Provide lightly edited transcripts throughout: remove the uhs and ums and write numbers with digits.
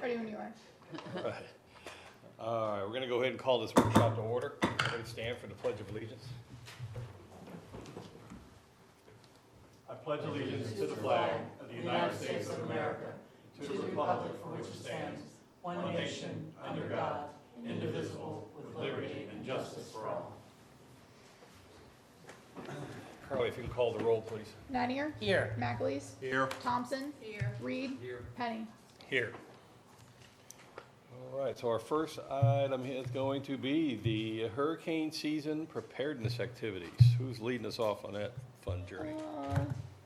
Ready when you are. Right. All right, we're going to go ahead and call this workshop to order. Everybody stand for the Pledge of Allegiance. I pledge allegiance to the flag of the United States of America, to the republic for which it stands, one nation, under God, indivisible, with liberty and justice for all. Carly, if you can call the roll, please. Nininger. Here. McAleese. Here. Thompson. Here. Reed. Here. Penny. Here. All right, so our first item is going to be the hurricane season preparedness activities. Who's leading us off on that fun journey?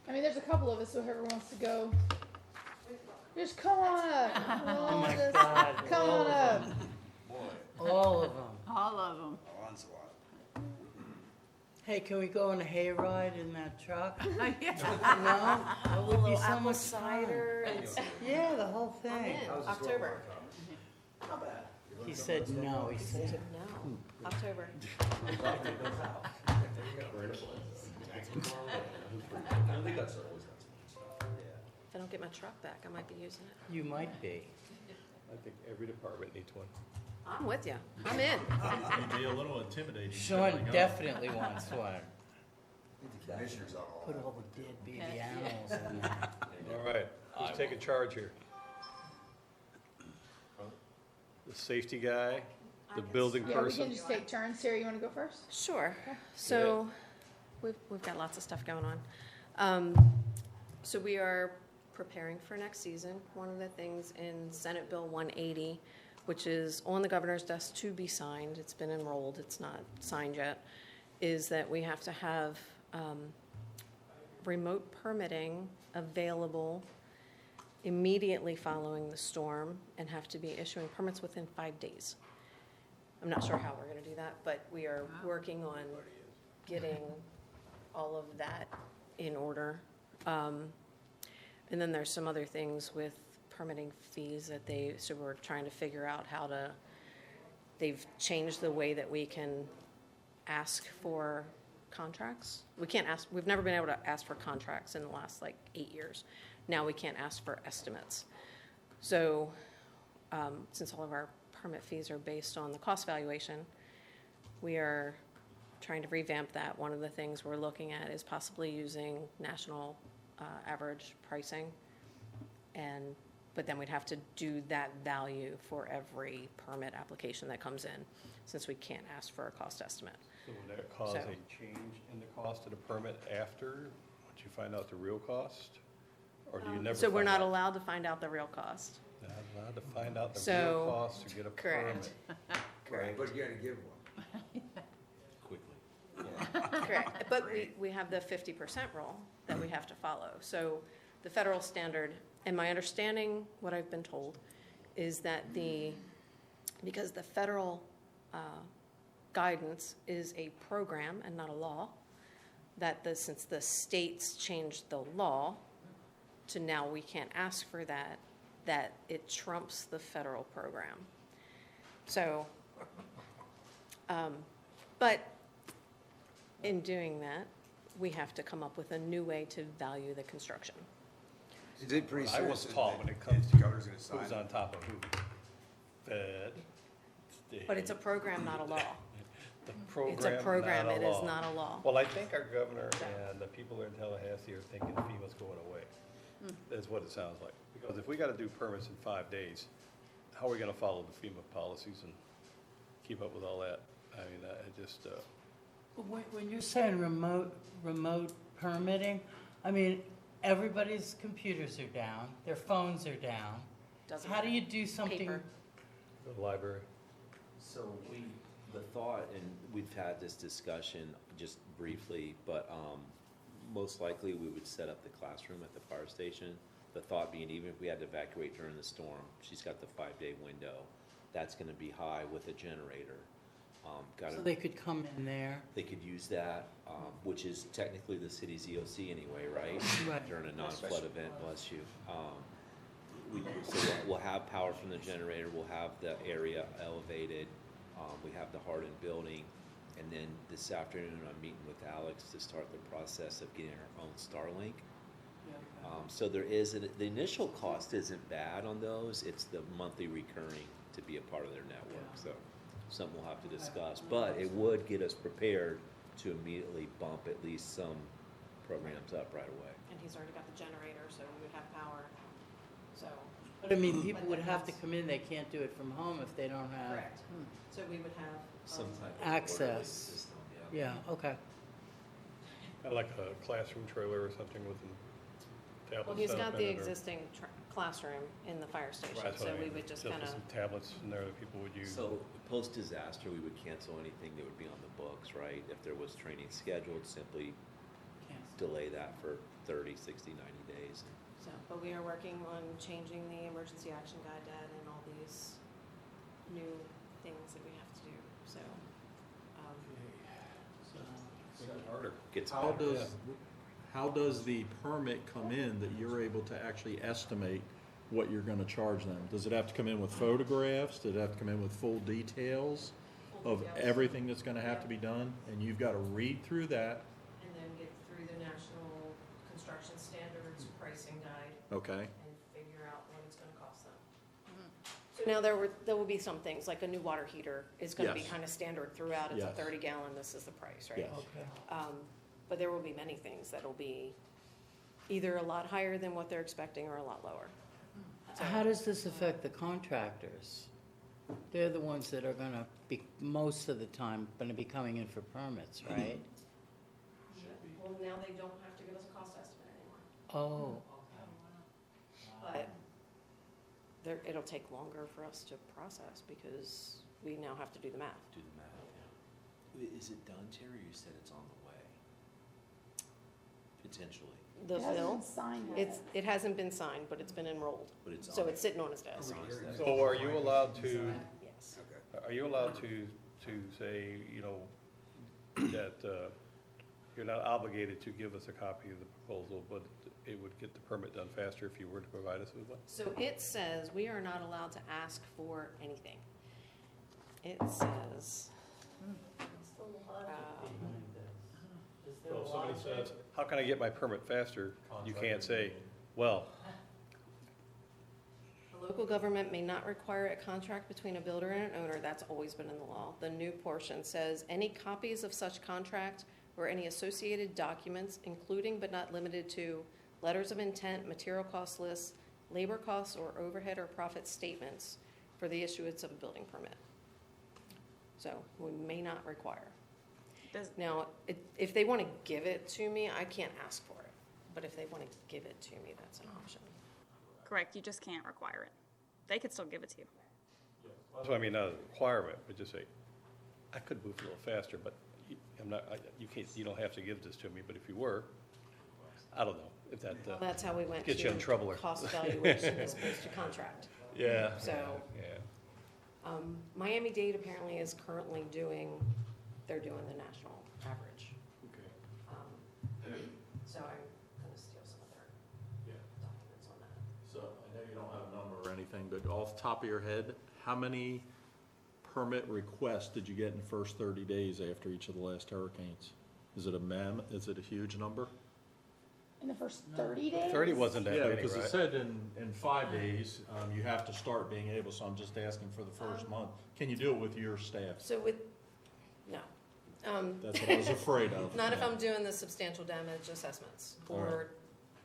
I mean, there's a couple of us, so whoever wants to go. Just come on up. Oh my God. Come on up. All of them. All of them. Hey, can we go on a hayride in that truck? No? Yeah. That would be so apple much cider fun. and Yeah, the whole I'm thing. in. October. He said no. He said, No, October. If I don't get my truck back, I might be using it. you might be. I think every department needs one. I'm with you. I'm in. It'd be a little intimidating. Sean showing up. definitely wants one. The commissioners on all Put all the dead baby animals in there. All right, who's taking charge here? The safety guy, the building Yeah, we person? can just take turns. Sarah, you want to go first? Sure. So we've got lots of stuff going on. So we are preparing for next season. One of the things in Senate Bill 180, which is on the governor's desk to be signed, it's been enrolled, it's not signed yet, is that we have to have remote permitting available immediately following the storm and have to be issuing permits within 5 days. I'm not sure how we're going to do that, but we are working on getting all of that in order. And then there's some other things with permitting fees that so we're trying to figure out they've changed the way that we can ask for contracts. We've never been able to ask for contracts in the last 8 years. Now we can't ask for estimates. So since all of our permit fees are based on the cost valuation, we are trying to revamp that. One of the things we're looking at is possibly using national average pricing, but then we'd have to do that value for every permit application that comes in, since we can't ask for a cost estimate. So would that cause a change in the cost of the permit after, once you find out the real cost? Or do you never? So we're not allowed to find out the real cost. Not allowed to find out the So- real cost to get a permit. Correct. But you gotta give one. Quickly. Correct, but we have the 50% rule that we have to follow. So the federal standard, and my understanding, what I've been told, is that because the federal guidance is a program and not a law, that since the states changed the law to now we can't ask for that it trumps the federal program. So, but in doing that, we have to come up with a new way to value the construction. Is it pretty I was certain taught that when it comes the to governor's gonna sign who's it? on top of who. Fed, state. But it's a program, not a law. The It's a program, it is not a law. Well, I think our governor and the people in Tallahassee are thinking FEMA's going away. That's what it sounds like. Because if we gotta do permits in 5 days, how are we gonna follow the FEMA policies and keep up with all that? I mean, I just, When you're saying remote permitting, I mean, everybody's computers are down, their phones are down. Doesn't How do matter. you do something? Paper. the library. So the thought, and we've had this discussion just briefly, but most likely we would set up the classroom at the fire station. The thought being, even if we had to evacuate during the storm, she's got the 5-day window. That's gonna be high with a generator. So they could come in there. They could use that, which is technically the city's EOC anyway, right? Right. During a non-flood event, bless you. So we'll have power from the generator, we'll have the area elevated, we have the hardened building, and then this afternoon I'm meeting with Alex to start the process of getting our own Starlink. So there is, the initial cost isn't bad on those, it's the monthly recurring to be a part of their network, so something we'll have to discuss. But it would get us prepared to immediately bump at least some programs up right away. And he's already got the generator, so we would have power, so. But I mean, people would have to come in, they can't do it from home if they don't have. Correct. So we would have. Some type of Access. orderly system, yeah. Yeah, okay. Kinda like a classroom trailer or something with a tablet. Well, he's setup got in the it, or- existing classroom in the fire station, Right, that's what so I we mean. would just with kind of, some tablets in there that people would use. So, post-disaster, we would cancel anything that would be on the books, right? If there was training scheduled, simply delay that for 30, 60, 90 days. so, but we are working on changing the emergency action guide to add in all these new things that we have to do, so. It's harder. Gets How better. how does the permit come in that you're able to actually estimate what you're gonna charge them? Does it have to come in with photographs? Does it have to come in with full details of everything that's gonna have to be done? And you've gotta read through that, And then get through the National Construction Standards pricing guide okay? and figure out what it's gonna cost them. So now there will be some things, like a new water heater is gonna be Yes. kind of standard throughout, it's a Yes. 30-gallon, this is the price, right? Yes. Okay. But there will be many things that'll be either a lot higher than what they're expecting or a lot lower. So- How does this affect the contractors? They're the ones that are gonna be, most of the time, gonna be coming in for permits, right? Well, now they don't have to give us a cost estimate anymore, Oh, but it'll take longer for us to process because we now have to do the math. Do the math, yeah. Is it done, Terry? You said it's on the way? Potentially, The It hasn't bill, been signed yet. it hasn't been signed, but it's been enrolled, but it's on. so it's sitting on his desk. So are you allowed to, Yes. Okay. are you allowed to say, you know, that you're not obligated to give us a copy of the proposal, but it would get the permit done faster if you were to provide us with one? So it says we are not allowed to ask for anything. It says, So if somebody says, how can I get my permit faster? You can't say, well, a local government may not require a contract between a builder and an owner. That's always been in the law. The new portion says, any copies of such contract or any associated documents, including but not limited to letters of intent, material cost lists, labor costs, or overhead or profit statements for the issuance of a building permit. So we may not require. Now, if they want to give it to me, I can't ask for it. But if they want to give it to me, that's an option. Correct, you just can't require it. They could still give it to you. that's what I mean, not a requirement, but just say, I could move a little faster, but you can't, you don't have to give this to me, but if you were, I don't know, if that, Well, that's how we went Get you in to trouble or- cost evaluation as opposed to contract. yeah. So- Yeah. Miami-Dade apparently is currently they're doing the national average. So I'm gonna steal some of their documents on that. So I know you don't have a number or anything, but off the top of your head, how many permit requests did you get in the first 30 days after each of the last hurricanes? Is it a huge number? In the first 30 days? 30 wasn't that Yeah, many, because it right? said in 5 days, you have to start being able, so I'm just asking for the first month. Can you do it with your staff? So no. That's what I was afraid of. Not if I'm doing the substantial damage assessments, All or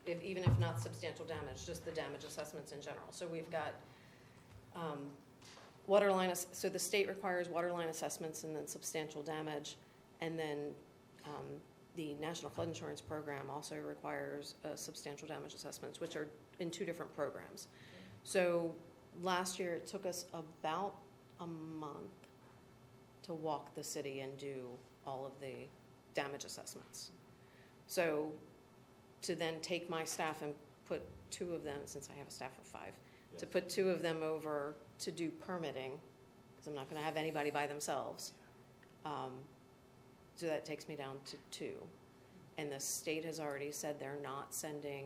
even if not substantial damage, just the damage assessments in general. So we've got so the state requires water line assessments and then substantial damage, and then the National Flood Insurance Program also requires substantial damage assessments, which are in 2 different programs. So last year, it took us about a month to walk the city and do all of the damage assessments. So to then take my staff and put 2 of them, since I have a staff of 5, to put 2 of them over to do permitting, because I'm not going to have anybody by themselves. So that takes me down to 2. And the state has already said they're not sending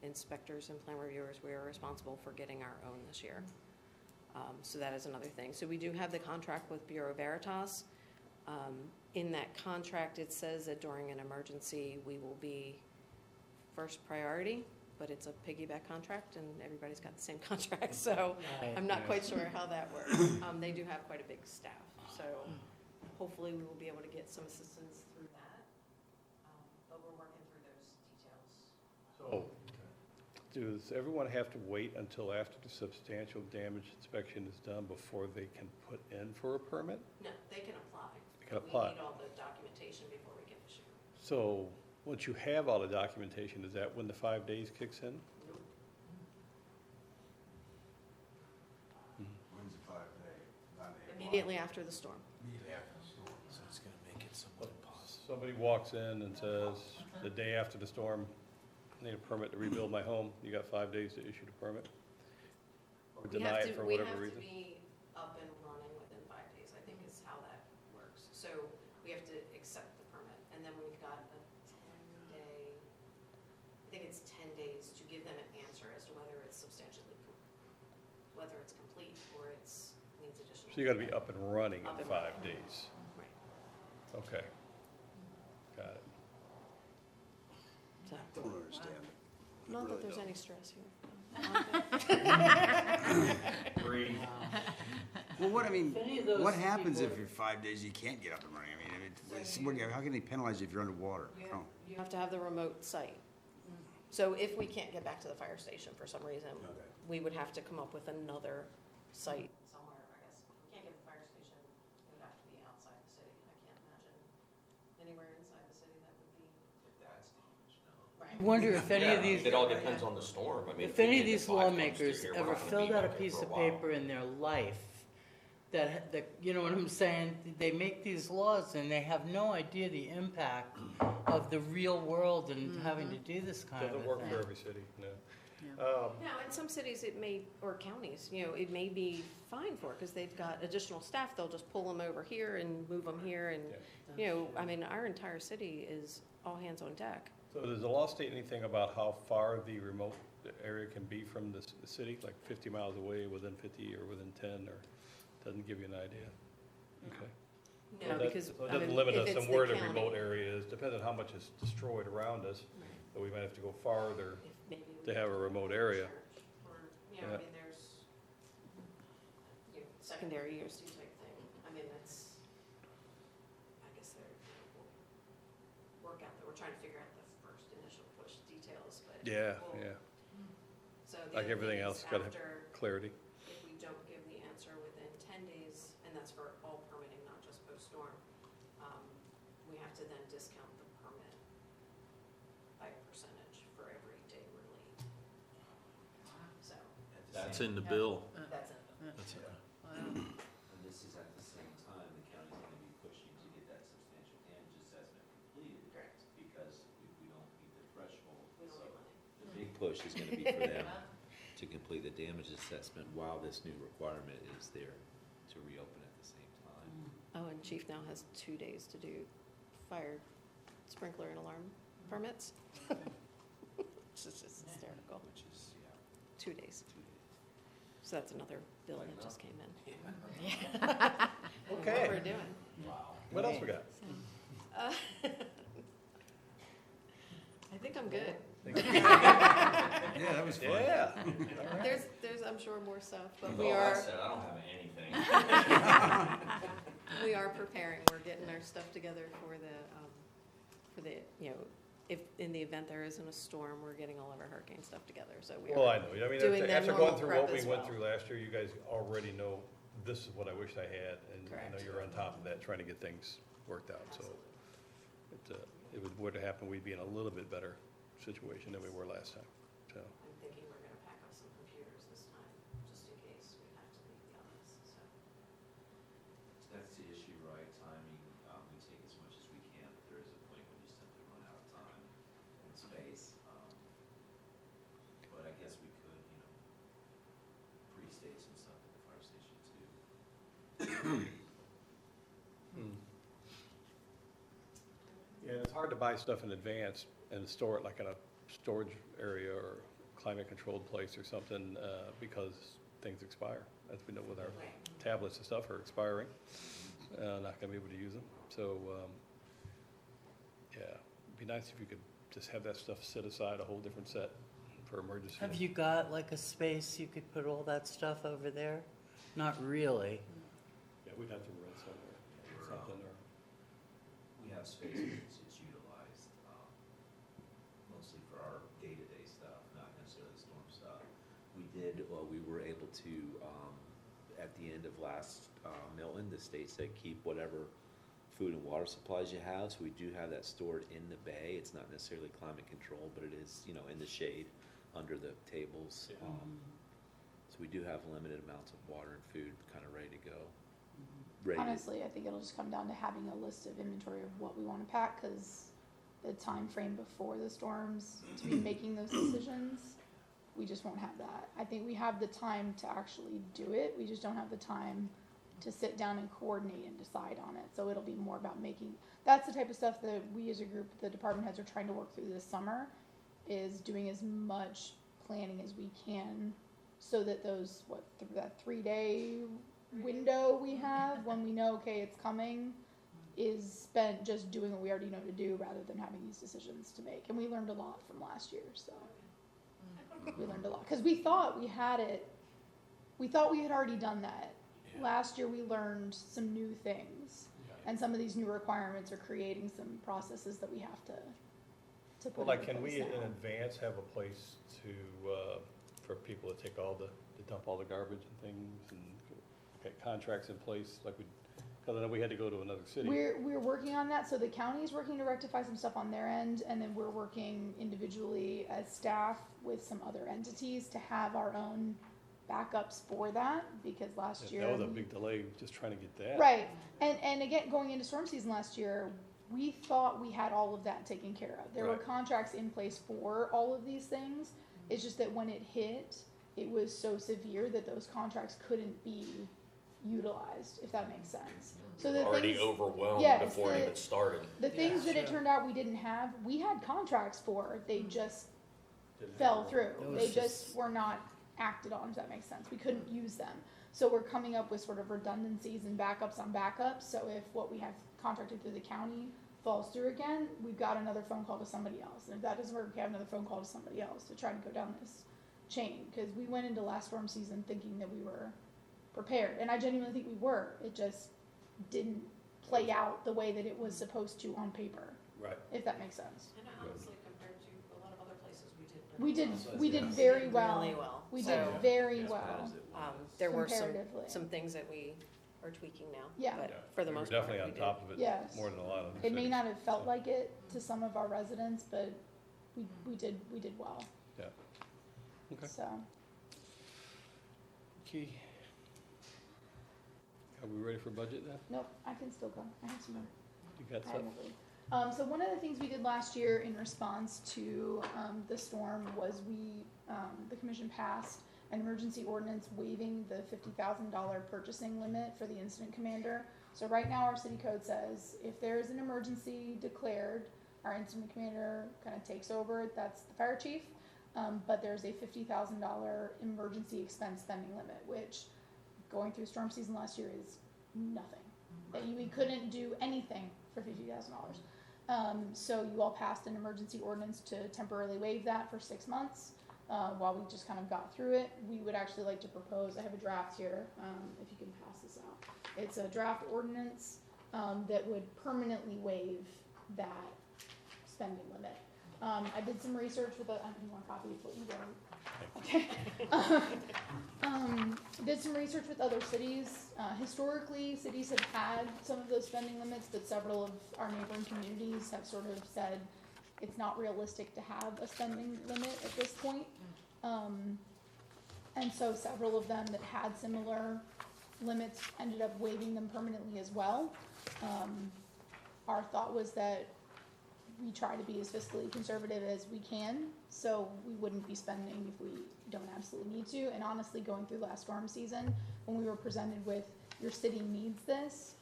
inspectors and plan reviewers. We are responsible for getting our own this year. So that is another thing. So we do have the contract with Bureau Veritas. In that contract, it says that during an emergency, we will be first priority, but it's a piggyback contract and everybody's got the same contract, so I'm not quite sure how that works. They do have quite a big staff, so hopefully we will be able to get some assistance through that. But we're working through those details. So, does everyone have to wait until after the substantial damage inspection is done before they can put in for a permit? No, they can apply. They can but apply. We need all the documentation before we can issue. So, once you have all the documentation, is that when the 5 days kicks in? When's the 5 day? 9 a.m. Immediately after the storm. Immediately after the storm. So it's gonna make it somewhat impossible. Somebody walks in and says, the day after the storm, I need a permit to rebuild my home, you got 5 days to issue the permit? Or deny it for whatever reason? We have to be up and running within 5 days, I think is how that works. So we have to accept the permit, and then we've got a 10-day, I think it's 10 days to give them an answer as to whether it's substantially, whether it's complete or it's, needs additional. So you gotta be up and running Up in and 5 running. days? Right. Okay. Got it. So, Don't understand it. not that really there's don't. any stress here. Well, what, I mean, If any of those what happens if people- you're 5 days, you can't get up and running? I mean, how can they penalize you if you're underwater? You Oh, you have to have the remote site. So if we can't get back to the fire station for some reason, Okay. we would have to come up with another site somewhere, I guess. If we can't get the fire station, it would have to be outside the city. I can't imagine anywhere inside the city that would be. I wonder if any of these, It all depends on the storm. I mean, if we any of get these the 5 comes lawmakers through here, ever we're not gonna filled be out a back here piece for of a while. paper in their life that, you know what I'm saying? They make these laws and they have no idea the impact of the real world and having to do this kind of a Doesn't work for thing. every city, no. Now, in some cities, it may, or counties, you know, it may be fine for it because they've got additional staff. They'll just pull them over here and move them here and, you know, I mean, our entire city is all hands on deck. So does the law state anything about how far the remote area can be from the city, like 50 miles away, within 50, or within 10, or doesn't give you an idea? Okay. So No, that- because, So it I doesn't mean, limit if us it's on the where the county, remote area is, depends on how much is destroyed around us, right, but we might have to go farther if maybe we to have a could remote area. Or, you know, Yeah. I mean, there's, you know, secondary EOC type thing. I mean, that's, I guess they're, work out, we're trying to figure out the first initial push details, but. Yeah, we'll- yeah, So the like other everything thing else, is gotta have after, clarity. if we don't give the answer within 10 days, and that's for all permitting, not just post-storm, we have to then discount the permit by a percentage for every day we're late. So, That's in the bill. that's it. That's it. And this is at the same time, the county's gonna be pushing to get that substantial damage assessment completed. Correct. Because we don't meet the threshold. We don't So get money. the big push is gonna be for them to complete the damage assessment while this new requirement is there to reopen at the same time. Oh, and Chief now has 2 days to do fire sprinkler and alarm permits. Which is just hysterical. Which is, 2 days. So that's another bill that just came in. Okay. What we're doing. What else we got? Uh, I think I'm good. Yeah, that was fun. Yeah. There's, I'm sure, more stuff, but we Well, I are, said, I don't have anything. we are preparing. We're getting our stuff together for the, you know, if, in the event there isn't a storm, we're getting all of our hurricane stuff together, so we Well, I are. know, I mean, doing after that going normal through prep what we as went well. through last year, you guys already know, this is what I wished I had, and I know Correct. you're on top of that, trying to get things worked out, so. If it were to happen, we'd be in a little bit better situation than we were last time, so. I'm thinking we're gonna pack up some computers this time, just in case we have to leave the office, so. That's the issue, right? Timing, we take as much as we can, but there is a point when you simply run out of time and space. But I guess we could, you know, pre-state some stuff at the fire station too. Yeah, it's hard to buy stuff in advance and store it like in a storage area or climate-controlled place or something, because things expire. As we know with our tablets and stuff are expiring, not gonna be able to use them. So, yeah, it'd be nice if you could just have that stuff set aside, a whole different set for emergency. Have you got like a space you could put all that stuff over there? Not really. Yeah, we'd have to rent something or. We have space it's utilized, mostly for our day-to-day stuff, not necessarily storm stuff. We were able to, at the end of last, Milton, the state said keep whatever food and water supplies you have, so we do have that stored in the bay. It's not necessarily climate controlled, but it is, in the shade, under the tables. Yeah. So we do have limited amounts of water and food kind of ready to go. Ready to- Honestly, I think it'll just come down to having a list of inventory of what we wanna pack, cause the time frame before the storms to be making those decisions, we just won't have that. I think we have the time to actually do it, we just don't have the time to sit down and coordinate and decide on it. So it'll be more about that's the type of stuff that we as a group, the department heads are trying to work through this summer, is doing as much planning as we can so that that 3-day window we have when we know, okay, it's coming, is spent just doing what we already know to do rather than having these decisions to make. And we learned a lot from last year, so we learned a lot. Because we thought we had already done that. Yeah. Last year we learned some new things, and some of these new requirements are creating some processes that we have to put Well, like, into can we place in now. advance have a place for people to take to dump all the garbage and things and get contracts in place, like because I know we had to go to another city. We're working on that, so the county's working to rectify some stuff on their end, and then we're working individually as staff with some other entities to have our own backups for that, because last year. That was a big delay, just trying to get that. Right, and again, going into storm season last year, we thought we had all of that taken care of. There were Right. contracts in place for all of these things, it's just that when it hit, it was so severe that those contracts couldn't be utilized, if that makes sense. So the Already things, overwhelmed Yes, before it the- even started. the things that it sure. turned out we didn't have, we had contracts for, they just Didn't have fell one. through. It was They just just- were not acted on, if that makes sense. We couldn't use them. So we're coming up with sort of redundancies and backups on backups. So if what we have contracted through the county falls through again, we've got another phone call to somebody else. And if that doesn't work, we have another phone call to somebody else to try to go down this chain. Because we went into last storm season thinking that we were prepared. And I genuinely think we were. It just didn't play out the way that it was supposed to on paper, Right. if that makes sense. And honestly, compared to a lot of other places, We did very well. Really well. We So, did very As bad well. as it was. There were Comparatively. some things that we are tweaking now. Yeah. But Yeah. for the We were most part, definitely on we did. top of it. Yes. More than a lot of them. It may not have felt like it to some of our residents, but we did well. Yeah. Okay. So, Okay. Are we ready for budget now? nope, I can still go. I have some more. You got I something? won't leave. So one of the things we did last year in response to the storm was the commission passed an emergency ordinance waiving the $50,000 purchasing limit for the incident commander. So right now our city code says if there is an emergency declared, our incident commander kind of takes over. That's the fire chief. But there's a $50,000 emergency expense spending limit, which going through storm season last year is nothing. That we couldn't do anything for $50,000. So you all passed an emergency ordinance to temporarily waive that for 6 months while we just kind of got through it. We would actually like to propose, I have a draft here, if you can pass this out. It's a draft ordinance that would permanently waive that spending limit. I did some research with I have one copy of what you wrote. Okay. Did some research with other cities. Historically, cities have had some of those spending limits, but several of our neighboring communities have sort of said it's not realistic to have a spending limit at this point. And so several of them that had similar limits ended up waiving them permanently as well. Our thought was that we try to be as fiscally conservative as we can, so we wouldn't be spending if we don't absolutely need to. And honestly, going through last storm season, when we were presented with your city needs this,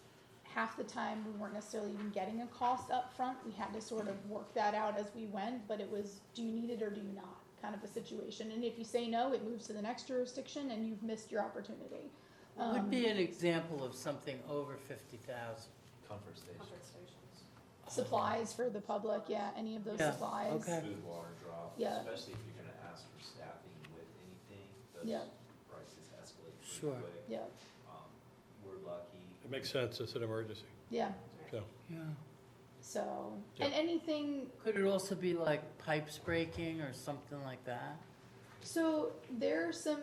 half the time we weren't necessarily even getting a cost up front. We had to sort of work that out as we went, but it was, do you need it or do you not, kind of a situation. And if you say no, it moves to the next jurisdiction and you've missed your opportunity. What would be an example of something over 50,000? Comfort station. comfort stations. Supplies for the public, yeah, any of those Yeah, supplies. okay. Smooth water drop, Yeah. especially if you're gonna ask for staffing with anything, Yeah. those prices escalate Sure. pretty quick. Yeah, We're lucky. It makes sense, it's an emergency, yeah, so. Yeah. so, Yeah. and anything, Could it also be like pipes breaking or something like that? so there's some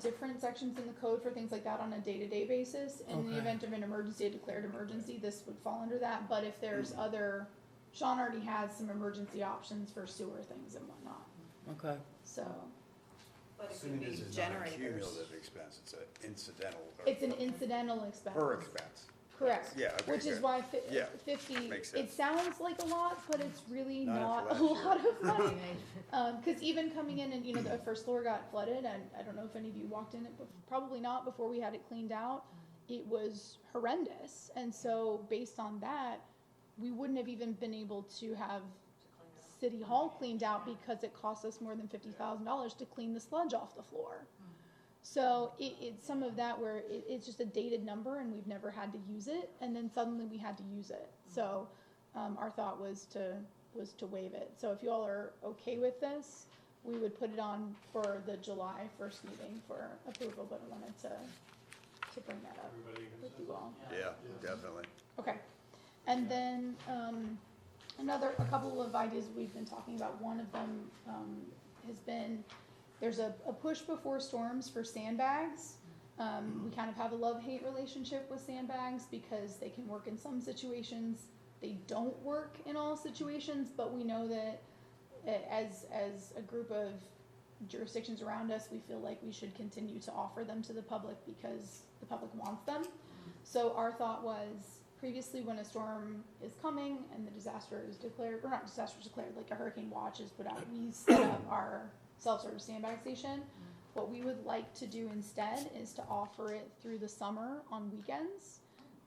different sections in the code for things like that on a day-to-day basis. In the Okay. event of an emergency, a declared emergency, this would fall under that, but if there's other, Sean already has some emergency options for sewer things and whatnot, Okay. so. But it could Assuming be this is not a generators. cumulative expense, it's an incidental. or It's an incidental expense. Per expense. Correct. Yeah, okay, Which is good. why Yeah, 50, makes it sense. sounds like a lot, but it's really Not not after a last lot of money. Cause even coming in and, the first floor got flooded, and I don't know if any of you walked in it, but probably not before we had it cleaned out. It was horrendous, and so based on that, we wouldn't have even been able to have City Hall cleaned out because it cost us more than $50,000 to clean the sludge off the floor. So it's some of that where it's just a dated number and we've never had to use it, and then suddenly we had to use it. So our thought was to waive it. So if you all are okay with this, we would put it on for the July 1st meeting for approval, but I wanted to bring that up with you all. Yeah, definitely. Okay, and then a couple of ideas we've been talking about. One of them has been, there's a push before storms for sandbags. We kind of have a love-hate relationship with sandbags because they can work in some situations. They don't work in all situations, but we know that as a group of jurisdictions around us, we feel like we should continue to offer them to the public because the public wants them. So our thought was, previously when a storm is coming and the disaster is declared, or not disaster is declared, like a hurricane watch is put out, we set up our self-service sandbag station. What we would like to do instead is to offer it through the summer on weekends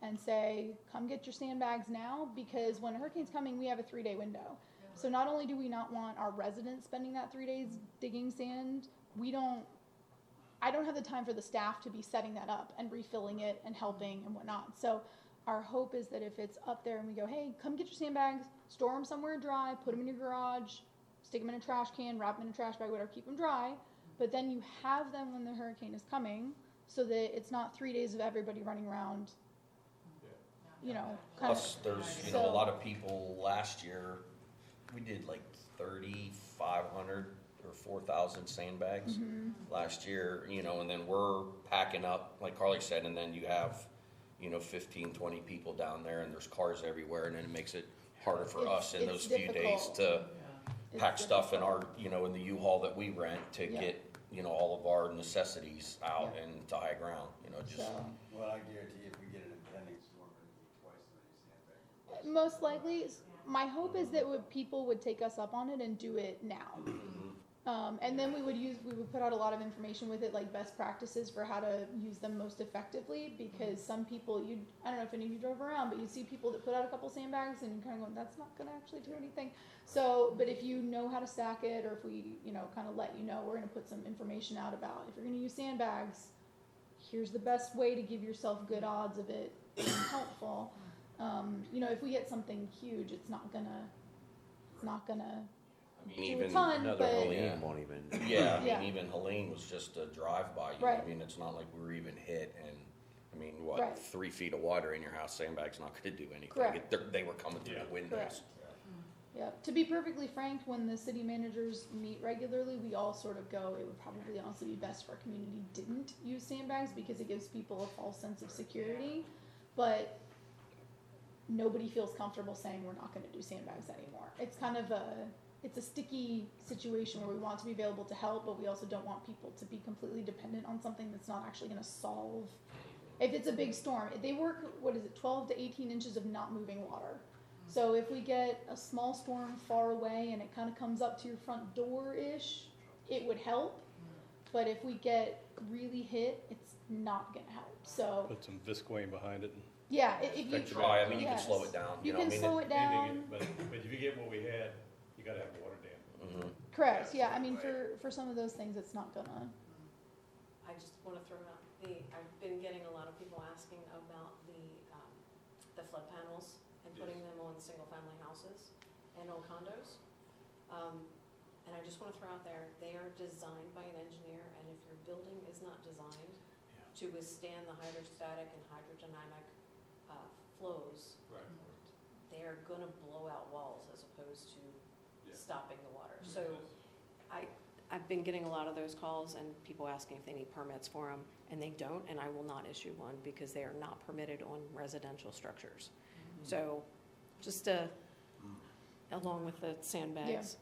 and say, come get your sandbags now, because when a hurricane's coming, we have a 3-day window. So not only do we not want our residents spending that 3 days digging sand, I don't have the time for the staff to be setting that up and refilling it and helping and whatnot. So our hope is that if it's up there and we go, hey, come get your sandbags, store them somewhere dry, put them in your garage, stick them in a trash can, wrap them in a trash bag, whatever, keep them dry. But then you have them when the hurricane is coming, so that it's not 3 days of everybody running around, kind Plus, of. there's, a So- lot of people last year, we did like 3,500 or 4,000 sandbags Mm-hmm. last year, and then we're packing up, like Carly said, and then you have, 15, 20 people down there, and there's cars everywhere, and then it makes it harder for us in It's those few days difficult. to It's pack stuff in difficult. our, in the U-Haul that we rent to Yeah. get, all of our necessities out Yeah. and to high ground, just. So, Well, I guarantee if we get an impending storm, it'll be twice as many sandbags. most likely, my hope is that people would take us up on it and do it now. And then we would put out a lot of information with it, like best practices for how to use them most effectively, because some people, I don't know if any of you drove around, but you see people that put out a couple sandbags and you're kind of going, that's not gonna actually do anything. So, but if you know how to stack it, or if we, kind of let you know, we're gonna put some information out about, if you're gonna use sandbags, here's the best way to give yourself good odds of it being helpful. If we get something huge, it's not gonna I mean, do a even ton, Another but Helene won't even. Yeah, Yeah. even Helene was just a drive-by. Right. I mean, it's not like we were even hit, and, Right. 3 feet of water in your house, sandbag's not gonna do anything. Correct. They were coming through the windows. Correct. Yeah, to be perfectly frank, when the city managers meet regularly, we all sort of go, it would probably honestly be best if our community didn't use sandbags because it gives people a false sense of security. But nobody feels comfortable saying we're not gonna do sandbags anymore. It's kind of it's a sticky situation where we want to be available to help, but we also don't want people to be completely dependent on something that's not actually gonna solve. If it's a big storm, they work, 12 to 18 inches of not moving water. So if we get a small storm far away and it kind of comes up to your front door-ish, it would help. But if we get really hit, it's not gonna help. So, Put some Visqueen behind it. yeah, if you. Affect your Well, I mean, you can Yes. slow it down, You know, I can mean, slow it down. But if you get what we had, you gotta have water dam. Mhm. Correct, yeah, I mean, for some of those things, it's not gonna, I just wanna throw out I've been getting a lot of people asking about the flood panels and putting them on single-family houses and on condos. And I just want to throw out there, they are designed by an engineer, and if your building is not designed to withstand the hydrostatic and hydrodynamic flows, they are gonna blow out walls as opposed to stopping the water. So I've been getting a lot of those calls and people asking if they need permits for them, and they don't, and I will not issue one because they are not permitted on residential structures. So just along with the sandbags.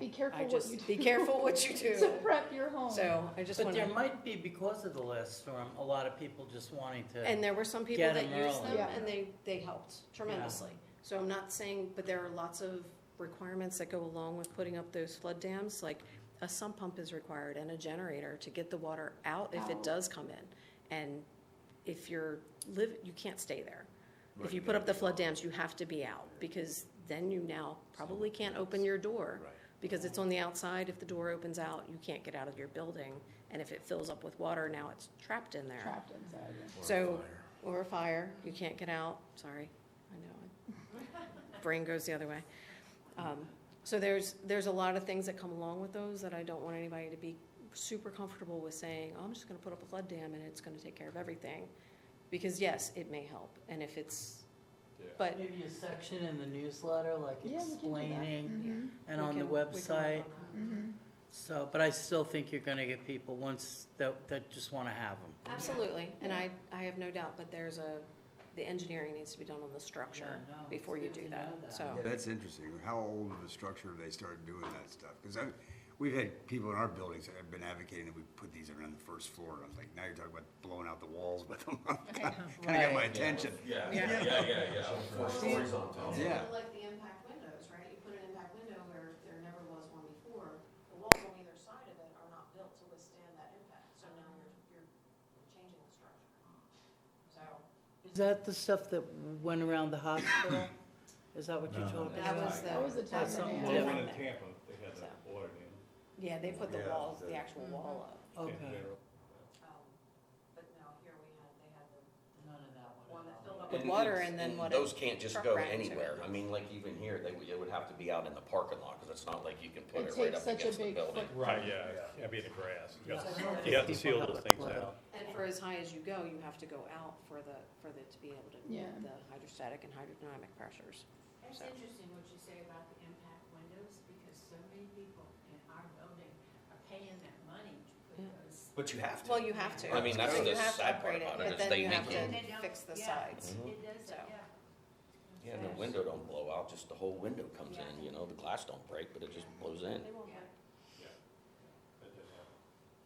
Be careful I what just- you do. Be careful what you do. To prep your home. So I just But want there to, might be, because of the last storm, a lot of people just wanting to. and there were some people Get that 'em used early. them Yeah. and they helped tremendously. So I'm not saying, but there are lots of requirements that go along with putting up those flood dams, like a sump pump is required and a generator to get the water out if it does come in. And if you can't stay there. If you put up the flood dams, you have to be out, because then you now probably can't open your door. Because it's on the outside, if the door opens out, you can't get out of your building. And if it fills up with water, now it's trapped in there. Trapped inside. Yeah. So, or a fire, you can't get out, sorry, I know, brain goes the other way. So there's a lot of things that come along with those that I don't want anybody to be super comfortable with saying, oh, I'm just gonna put up a flood dam and it's gonna take care of everything. Because yes, it may help, and if it's, but. Maybe a section in the newsletter, like Yeah, we can do that. explaining, Mhm. and we on the can- we can work website. on that. Mhm. So, but I still think you're gonna get people once that just wanna have them. Absolutely, and I have no doubt, but the engineering needs to be done on the structure Yeah, no, before it's you good do to that, know that. so. Yeah, that's interesting. How old of a structure have they started doing that stuff? Because we've had people in our buildings that have been advocating that we put these around the first floor. And I was like, now you're talking about blowing out the walls with them. Kind of got my Right. attention. Yeah, Yeah. 4 stories on top. Yeah. Like the impact windows, right? You put an impact window where there never was one before. The walls on either side of it are not built to withstand that impact. So now you're changing the structure. So. Is that the stuff that went around the hospital? Is that what you're No. talking That about? was That was the that's Tampa something dam. Well, different. when in Tampa, they had So. the water dam. Yeah, they put the Yeah, walls, the the- actual wall up. Okay. But no, here they had the None of that one that filled up And with water and then what? those can't just truck go ran into it. anywhere. I mean, like even here, it would have to be out in the parking lot, because it's not like you can put It it right takes up such a against the big building. footprint. Right, yeah, it can't be in the grass. You got Yeah. to- you have to seal those things out. And for as high as you go, you have to go out for it to be able to Yeah. meet the hydrostatic and hydrodynamic pressures. That's So. interesting what you say about the impact windows, because so many people in our building are paying that money to Yeah. put those. But you have to. Well, you have to. I mean, that's So the you have to sad part upgrade it, about it, but is then they you make have it. And they to don't- fix the yeah. sides. It does, So. yeah. Yeah, and the window don't blow out, just the whole window comes in, you know, the glass don't break, but it just blows in. They won't break.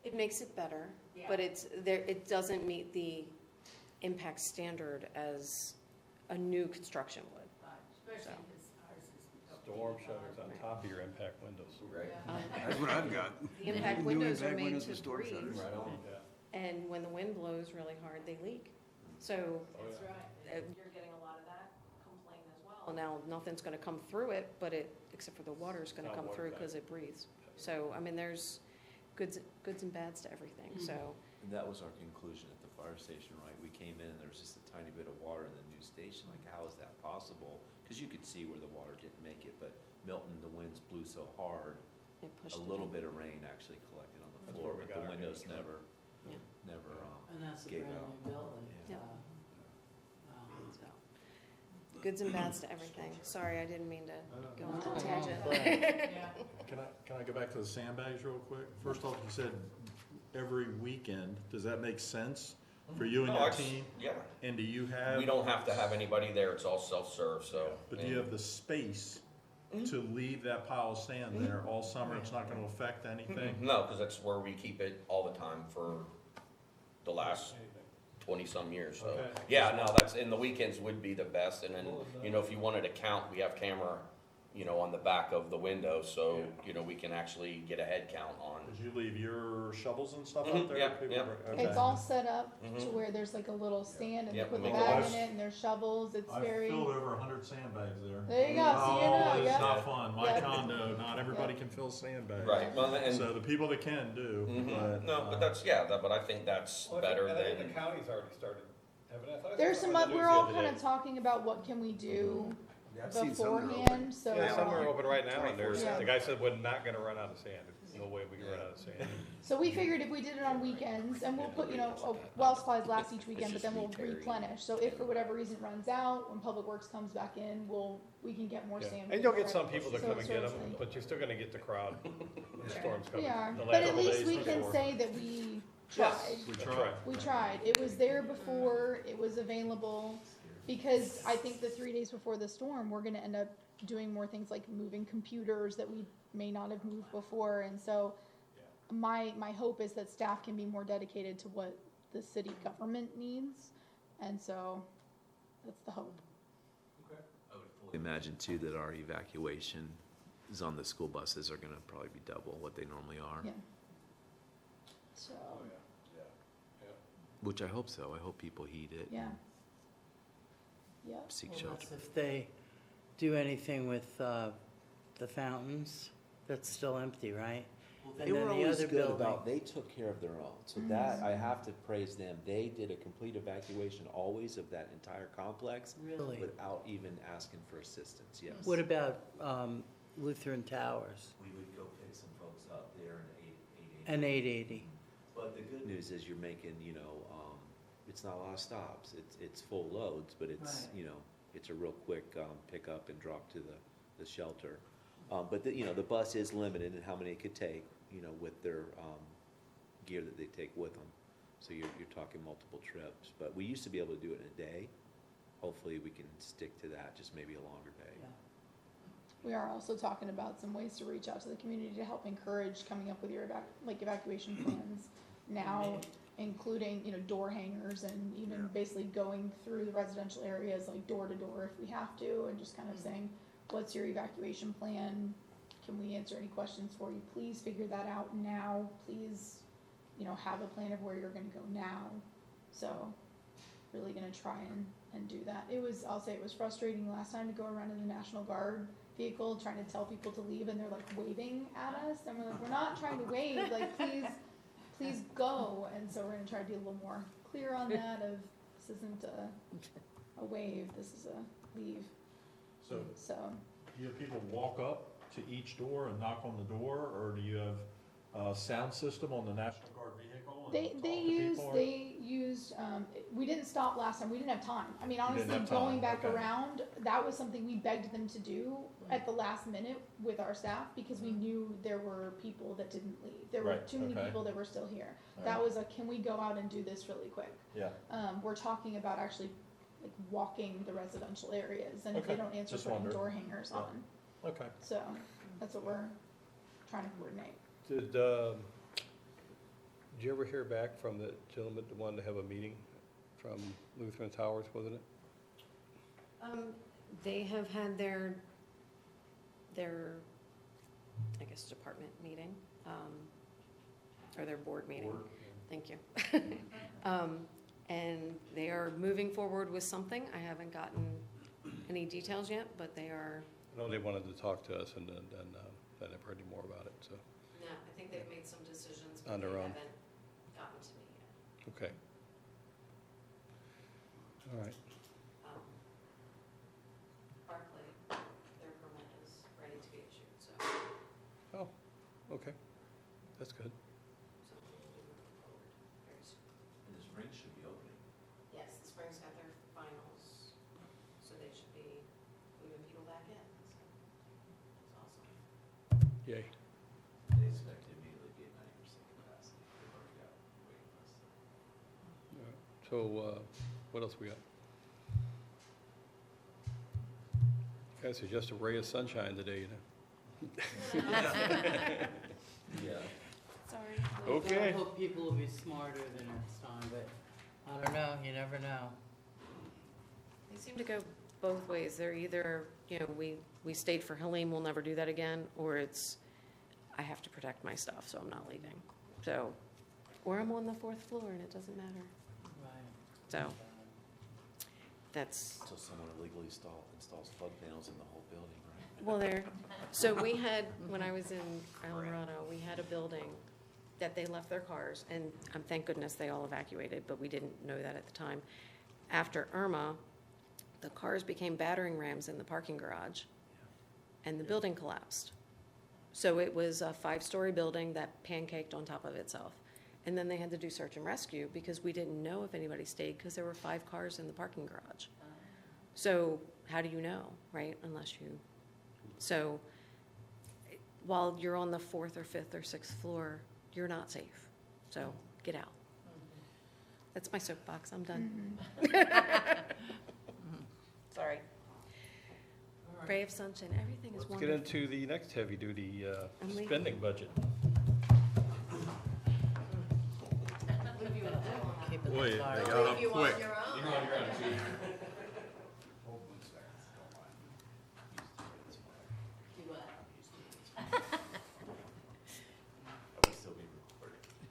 It makes it better, Yeah. but it doesn't meet the impact standard as a new construction would. Right, especially So. because ours is built. Storm shutters on top of your impact windows. Right. That's what I've got. The impact New windows are impact made windows to with storm breathe, shutters. Right on. Yeah. and when the wind blows really hard, they leak. So That's right. you're getting a lot of that complaint as well. Now, nothing's gonna come through it, but except for the water's gonna Not come through watertight. because it breathes. So, I mean, there's goods and bads to everything, so. And that was our conclusion at the fire station, right? We came in and there was just a tiny bit of water in the new station, like how is that possible? Because you could see where the water didn't make it, but Milton, the winds blew so hard, It pushed a it little in. bit of rain actually collected on the That's floor, where we but got the our windows control. never, Yeah. never, And that's a Gave brand out. new building. Yep. Wow. So, goods and bads to everything. Sorry, I didn't mean to go on No, a tangent. but- Yeah. Can I go back to the sandbags real quick? First off, you said every weekend. Does that make sense for you and No, your it's- team? Yeah, And do you have? we don't have to have anybody there, it's all self-serve, so. But do you have the space to leave that pile of sand there all summer? It's not gonna affect anything? No, because that's where we keep it all the time for the last 20-some years, so. Okay. Yeah, no, that's, and the weekends would be the best, and then, you know, if you wanted to count, we have camera, you know, on the back of the window, so, you know, we can actually get a head count on. Did you leave your shovels and stuff out Mhm, there? yeah, People yeah. bring- okay. It's all set up to Mhm. where there's like a little stand and Yeah, they put the make a bag list. in it and there's shovels. It's I've very. filled over 100 sandbags there. There you go. So you Oh, know, it's yeah. not fun. My Yeah. condo, not everybody can fill sandbags. Right, well, and, So the people that can do, mhm, no, but uh, that's, yeah, but I think that's Well, better I think than. the county's already started having that. I thought I There's saw some. it on the We're news the all other kind day. of talking about what can we do Yeah, I've seen some that are open. beforehand, so. Yeah, some are open right now, and there's, 24/7. the guy said we're not gonna run out of sand. There's no way we can run out of sand. So we figured if we did it on weekends, and we'll put, well supplies last each weekend, but then we'll replenish. So if for whatever reason it runs out, when Public Works comes back in, we can get more Yeah. sand. And you'll get before some it- people to so come it's and get them, Thursday. but you're still gonna get the crowd when the storm's coming. We are, The but last at couple least days we can before. say that we Yes, tried. We that's tried. right. We tried. It was there before, it was available, because I think the 3 days before the storm, we're gonna end up doing more things like moving computers that we may not have moved before, and so my hope is that staff can be more dedicated to what the city government needs, and so that's the hope. Imagine too that our evacuation is on the school buses are gonna probably be double what they normally are. Yeah. So, Which I hope so. I hope people heed it. yeah. Yep. Seek Well, shelter. that's if they do anything with the fountains, that's still empty, right? They And were then the always other good building. about, they took care of their own, so that, I have to praise them. They did a complete evacuation always of that entire complex Really? without even asking for assistance, yes. What about Lutheran Towers We would go pick some folks up there in 880. and 880? But the good news is you're making, it's not a lot of stops. It's full loads, but it's, Right. it's a real quick pickup and drop to the shelter. But the bus is limited in how many it could take, with their gear that they take with them. So you're talking multiple trips. But we used to be able to do it in a day. Hopefully we can stick to that, just maybe a longer day. Yeah. We are also talking about some ways to reach out to the community to help encourage coming up with your evacuation plans now, including, door hangers and even basically going through the residential areas, like door to door if we have to, and just kind of saying, what's your evacuation plan? Can we answer any questions for you? Please figure that out now. Please, have a plan of where you're gonna go now. So, really gonna try and do that. I'll say it was frustrating last time to go around in the National Guard vehicle trying to tell people to leave, and they're like waving at us, and we're like, we're not trying to wave, like please go. And so we're gonna try to be a little more clear on that of, this isn't a wave, this is a leave. So So, do you have people walk up to each door and knock on the door, or do you have a sound system on the National Guard vehicle? and they talk to people? used, we didn't stop last time, we didn't have time. I mean, honestly, have time, going back okay. around, that was something we begged them to do at the last minute with our staff, because we knew there were people that didn't leave. There were Right, too many okay. people that were still here. All That right. was can we go out and do this really quick? Yeah, We're talking about actually like walking the residential areas, and if they Okay, don't answer, just putting wondered. door hangers Yeah. on. okay. So, that's what we're trying to coordinate. Did you ever hear back from the gentleman that wanted to have a meeting from Lutheran Towers, wasn't it? They have had their, I guess, department meeting, or their board meeting. Thank you. And they are moving forward with something. I haven't gotten any details yet, but they are, I know they wanted to talk to us, and then I never heard any more about it, so, no, I think they've made some decisions, On but they their own. haven't gotten to me yet. okay. All right. Barclay, their permit is ready to be issued, so. Oh, okay, that's good. So we'll be moving forward very soon. And the spring should be opening. Yes, the Springs got their finals, so they should be moving people back in, so it's awesome. Yay. They expect to immediately be at 90% capacity. They've already got waiting lists. All right. So, what else we got? You guys are just a ray of sunshine today, Yeah. Sorry. Okay. I hope people will be smarter the next time, but I don't know, you never know. They seem to go both ways. They're either, we stayed for Helene, we'll never do that again, or it's, I have to protect my stuff, so I'm not leaving. So, or I'm on the 4th floor and it doesn't matter. Right. So, that's, Until someone illegally installs plug panels in the whole building, right? well, so we had, when I was in Colorado, we had a building that they left their cars, and thank goodness they all evacuated, but we didn't know that at the time. After Irma, the cars became battering rams in the parking garage, and the building collapsed. So it was a 5-story building that pancaked on top of itself. And then they had to do search and rescue because we didn't know if anybody stayed because there were 5 cars in the parking garage. So how do you know, right? Unless you, so while you're on the 4th or 5th or 6th floor, you're not safe. So get out. That's my soapbox. I'm done. Sorry. Ray of sunshine. Everything is Let's get wonderful. into the next heavy-duty I'm leaving. spending budget. Keep it Boy, they fire. got up quick.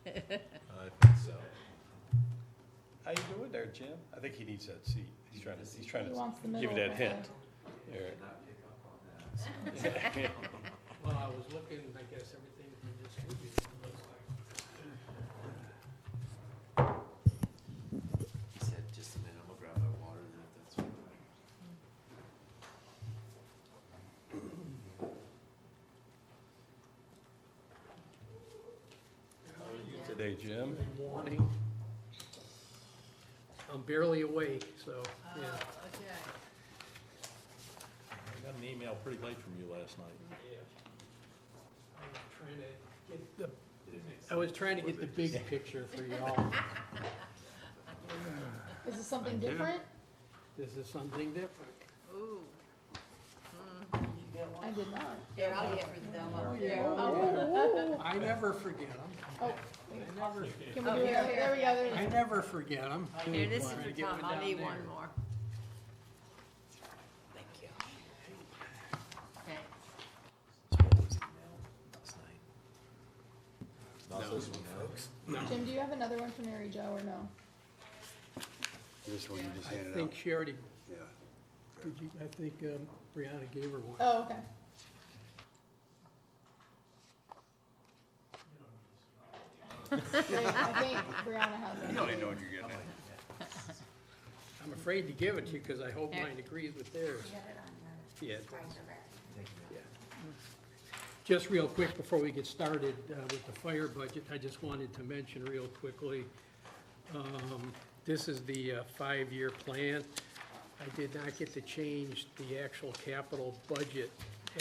I think so. How you doing there, Jim? I think he needs that seat. He's trying He to wants the give you middle, that hint. There. Well, I was looking, I guess everything's been distributed, it looks like. He said, just a minute, I'm gonna grab my water, then if that's all right. How are you today, Jim? Good morning. I'm barely awake, so, yeah. I got an email pretty late from you last night. I was trying to get the big picture for y'all. Is this something different? This is something different. I did not. Here, I'll get rid of them over here. Oh, I never forget them. oh, I never, can we do it? There we go, there we I go. never forget them. Here, this is Trying to for get Tom, one I'll down need there. one more. Okay. What was emailed last night? Also, Jim, do you have another one for Mary Jo or no? This one you just I handed out. think she already, Yeah. did you, I think Brianna gave her one. Oh, okay. Great, I think Brianna has You it. don't even know what you're getting at. I'm afraid to give it to you because I hope Here. mine agrees with theirs. Yeah. Just real quick before we get started with the fire budget, I just wanted to mention real quickly, this is the 5-year plan. I did not get to change the actual capital budget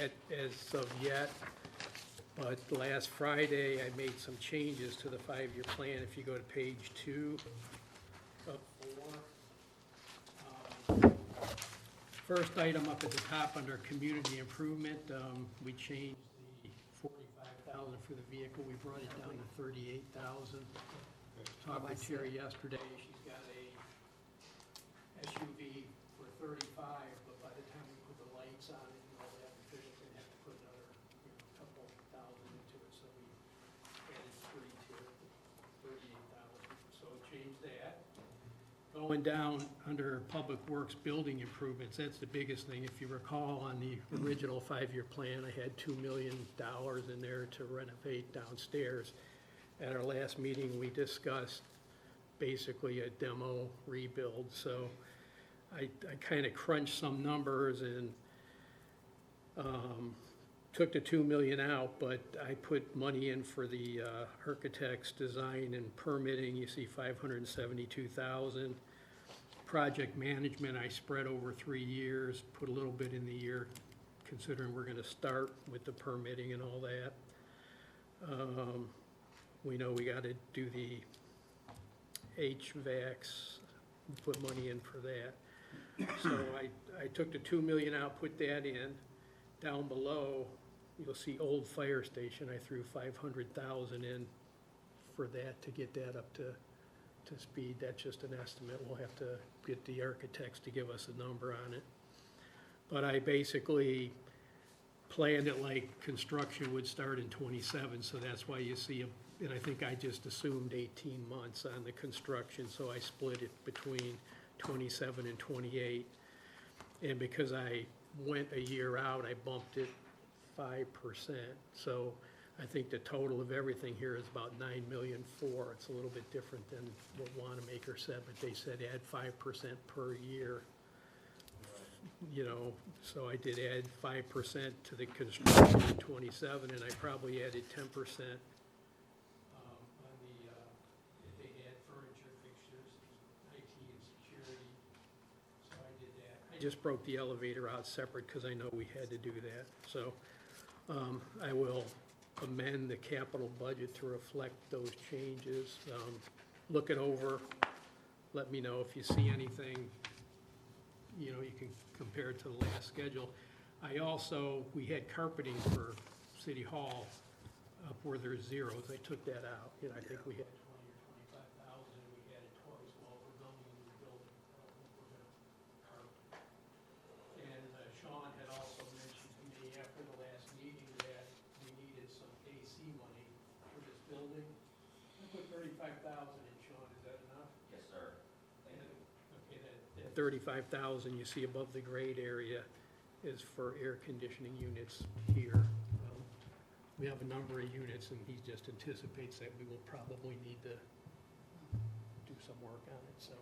as of yet, but last Friday, I made some changes to the 5-year plan. If you go to page 2 of 4. First item up at the top under community improvement, we changed the 45,000 for the vehicle, we brought it down to 38,000. Talked with Terry yesterday, she's got a SUV for 35, but by the time we put the lights on it and all that, we're gonna have to put another, couple thousand into it, so we added 3 to it, 38,000, so change that. Going down under Public Works building improvements, that's the biggest thing. If you recall, on the original 5-year plan, I had $2 million in there to renovate downstairs. At our last meeting, we discussed basically a demo rebuild, so I kind of crunched some numbers and took the 2 million out, but I put money in for the architect's design and permitting. You see 572,000. Project management, I spread over 3 years, put a little bit in the year, considering we're gonna start with the permitting and all that. We know we gotta do the HVACs, put money in for that. So I took the 2 million out, put that in. Down below, you'll see old fire station, I threw 500,000 in for that to get that up to speed. That's just an estimate. We'll have to get the architects to give us a number on it. But I basically planned it like construction would start in '27, so that's why you see, and I think I just assumed 18 months on the construction, so I split it between '27 and '28. And because I went a year out, I bumped it 5%. So I think the total of everything here is about 9.4 million. It's a little bit different than what Wanamaker said, but they said add 5% per year you know, so I did add 5% to the construction in 27, and I probably added 10% on the, if they add furniture, fixtures, IT and security. So I did that. I just broke the elevator out separate because I know we had to do that. So I will amend the capital budget to reflect those changes. Look it over. Let me know if you see anything, you know, you can compare it to the last schedule. I also, we had carpeting for City Hall up where there's zeros. I took that out. You know, I think we had 20 or 25,000, and we had it twice while we're building a new building. I don't think we're gonna carpet. And Sean had also mentioned to me after the last meeting that we needed some AC money for this building. I put 35,000 in, Sean, is that enough? Yes, sir. Okay, that 35,000 you see above the grade area is for air conditioning units here. We have a number of units, and he just anticipates that we will probably need to do some work on it, so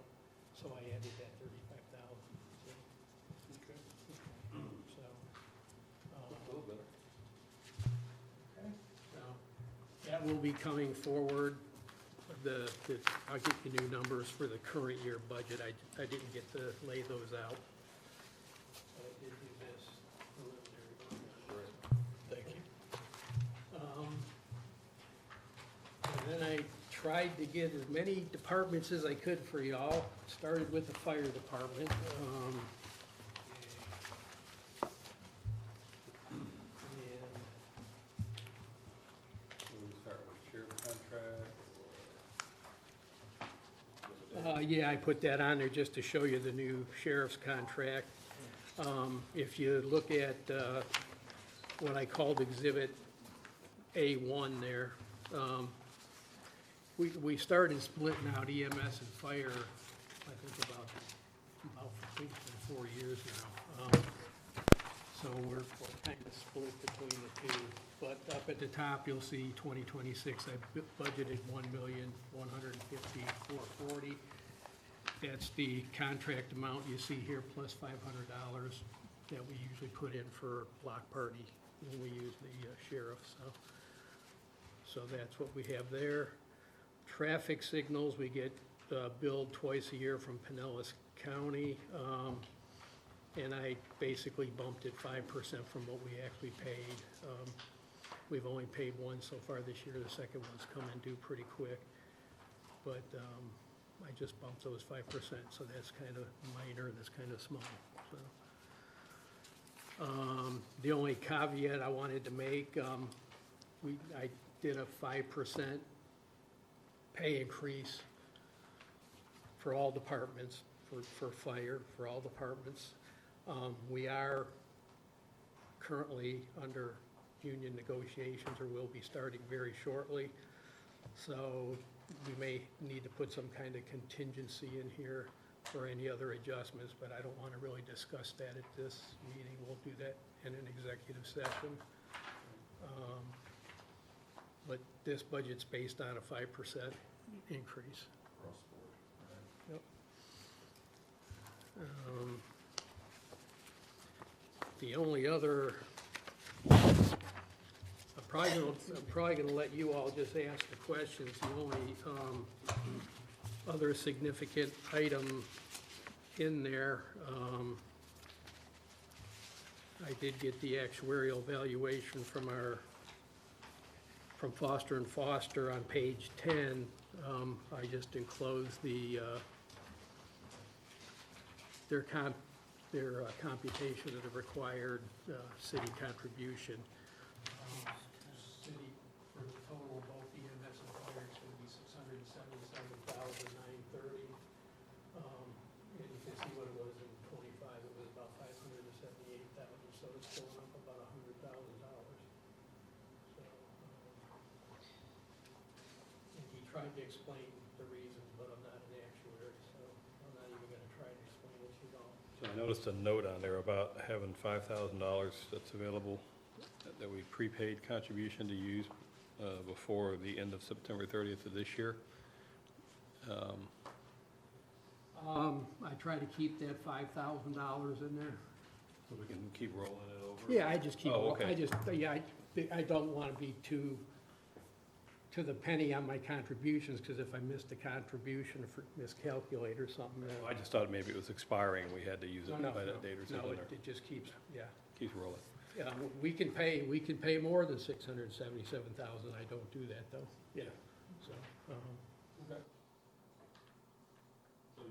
I added that 35,000. Okay. So, okay, so that will be coming forward. I'll get you new numbers for the current year budget. I didn't get to lay those out. But I did do this preliminary. Thank you. And then I tried to get as many departments as I could for y'all. Started with the fire department. We'll start with sheriff contract. Yeah, I put that on there just to show you the new sheriff's contract. If you look at what I called Exhibit A1 there, we started splitting out EMS and fire, I think about I think it's been 4 years now. So we're kind of split between the two. But up at the top, you'll see 2026, I budgeted $1,150,440. That's the contract amount you see here, plus $500 that we usually put in for block party when we use the sheriff, so that's what we have there. Traffic signals, we get billed twice a year from Pinellas County, and I basically bumped it 5% from what we actually paid. We've only paid one so far this year. The second one's coming due pretty quick, but I just bumped those 5%, so that's kind of minor, that's kind of small, so. The only caveat I wanted to make, I did a 5% pay increase for all departments, for fire, for all departments. We are currently under union negotiations, or will be starting very shortly, so we may need to put some kind of contingency in here for any other adjustments, but I don't want to really discuss that at this meeting. We'll do that in an executive session. But this budget's based on a 5% increase. Yep. The only other, I'm probably gonna let you all just ask the questions. The only other significant item in there, I did get the actuarial valuation from Foster & Foster on page 10. I just enclosed their computation of the required city contribution. City, for the total, both EMS and fire, is gonna be $677,930. And you can see what it was in 25, it was about $578,000, so it's going up about $100,000. So, and he tried to explain the reasons, but I'm not an actuary, so I'm not even gonna try to explain it to y'all. So I noticed a note on there about having $5,000 that's available, that we prepaid contribution to use before the end of September 30th of this year. I try to keep that $5,000 in there. So we can keep rolling it over? Yeah, I just keep, Oh, okay. I don't want to be too, to the penny on my contributions, because if I missed a contribution or miscalculate or something, then. I just thought maybe it was expiring, we had to use it No, by that date or no, something, or it just keeps, yeah. keeps rolling. Yeah, we can pay more than 677,000, I don't do that, though, yeah, so.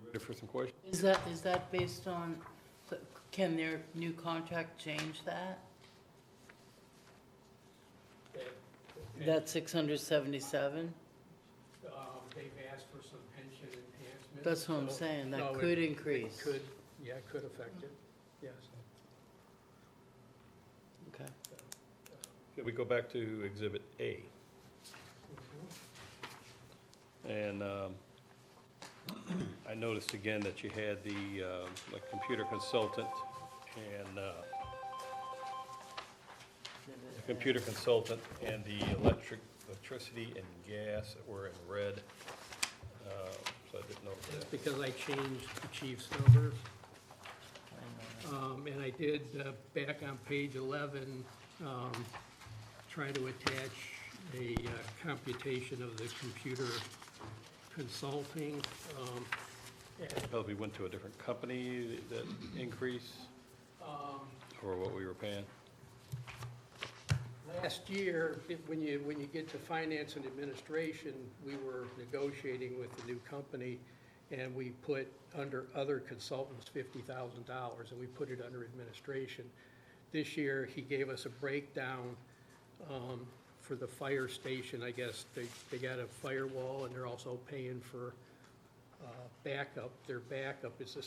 Ready for some questions? Is that based on, can their new contract change that? That 677? They've asked for some pension enhancement. That's what I'm so- saying, that no, could it increase. Could, yeah, it could affect it, yes. Okay. Can we go back to Exhibit A? And I noticed again that you had the like computer consultant and the computer consultant and the electricity and gas that were in red. So I didn't know That's that. because I changed the chief's numbers. And I did, back on page 11, try to attach a computation of the computer consulting. Because we went to a different company, that increase, or what we were paying? Last year, when you get to finance and administration, we were negotiating with the new company, and we put under other consultants $50,000, and we put it under administration. This year, he gave us a breakdown for the fire station. I guess they got a firewall, and they're also paying for backup. Their backup is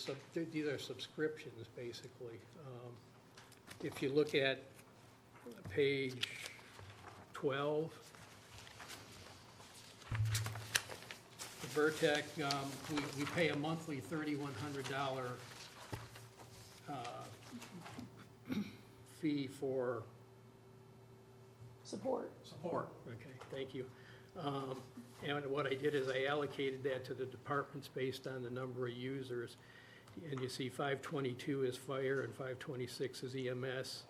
these are subscriptions, basically. If you look at page 12, the Vertec, we pay a monthly $3,100 fee for Support. support. Okay, thank you. And what I did is I allocated that to the departments based on the number of users. And you see 522 is fire and 526 is EMS.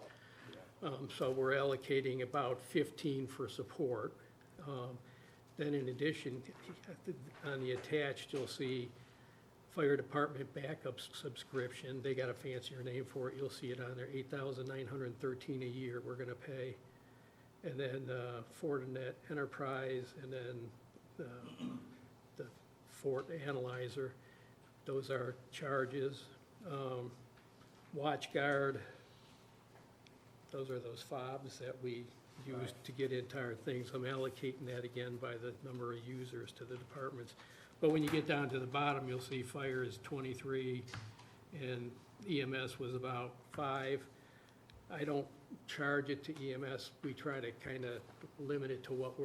So we're allocating about 15 for support. Then in addition, on the attached, you'll see fire department backup subscription. They got a fancier name for it. You'll see it on there, $8,913 a year we're gonna pay. And then Fortinet Enterprise, and then the Fort Analyzer. Those are charges. WatchGuard, those are those fobs that we use to get into our things. I'm allocating that again by the number of users to the departments. But when you get down to the bottom, you'll see fire is 23 and EMS was about 5. I don't charge it to EMS. We try to kind of limit it to what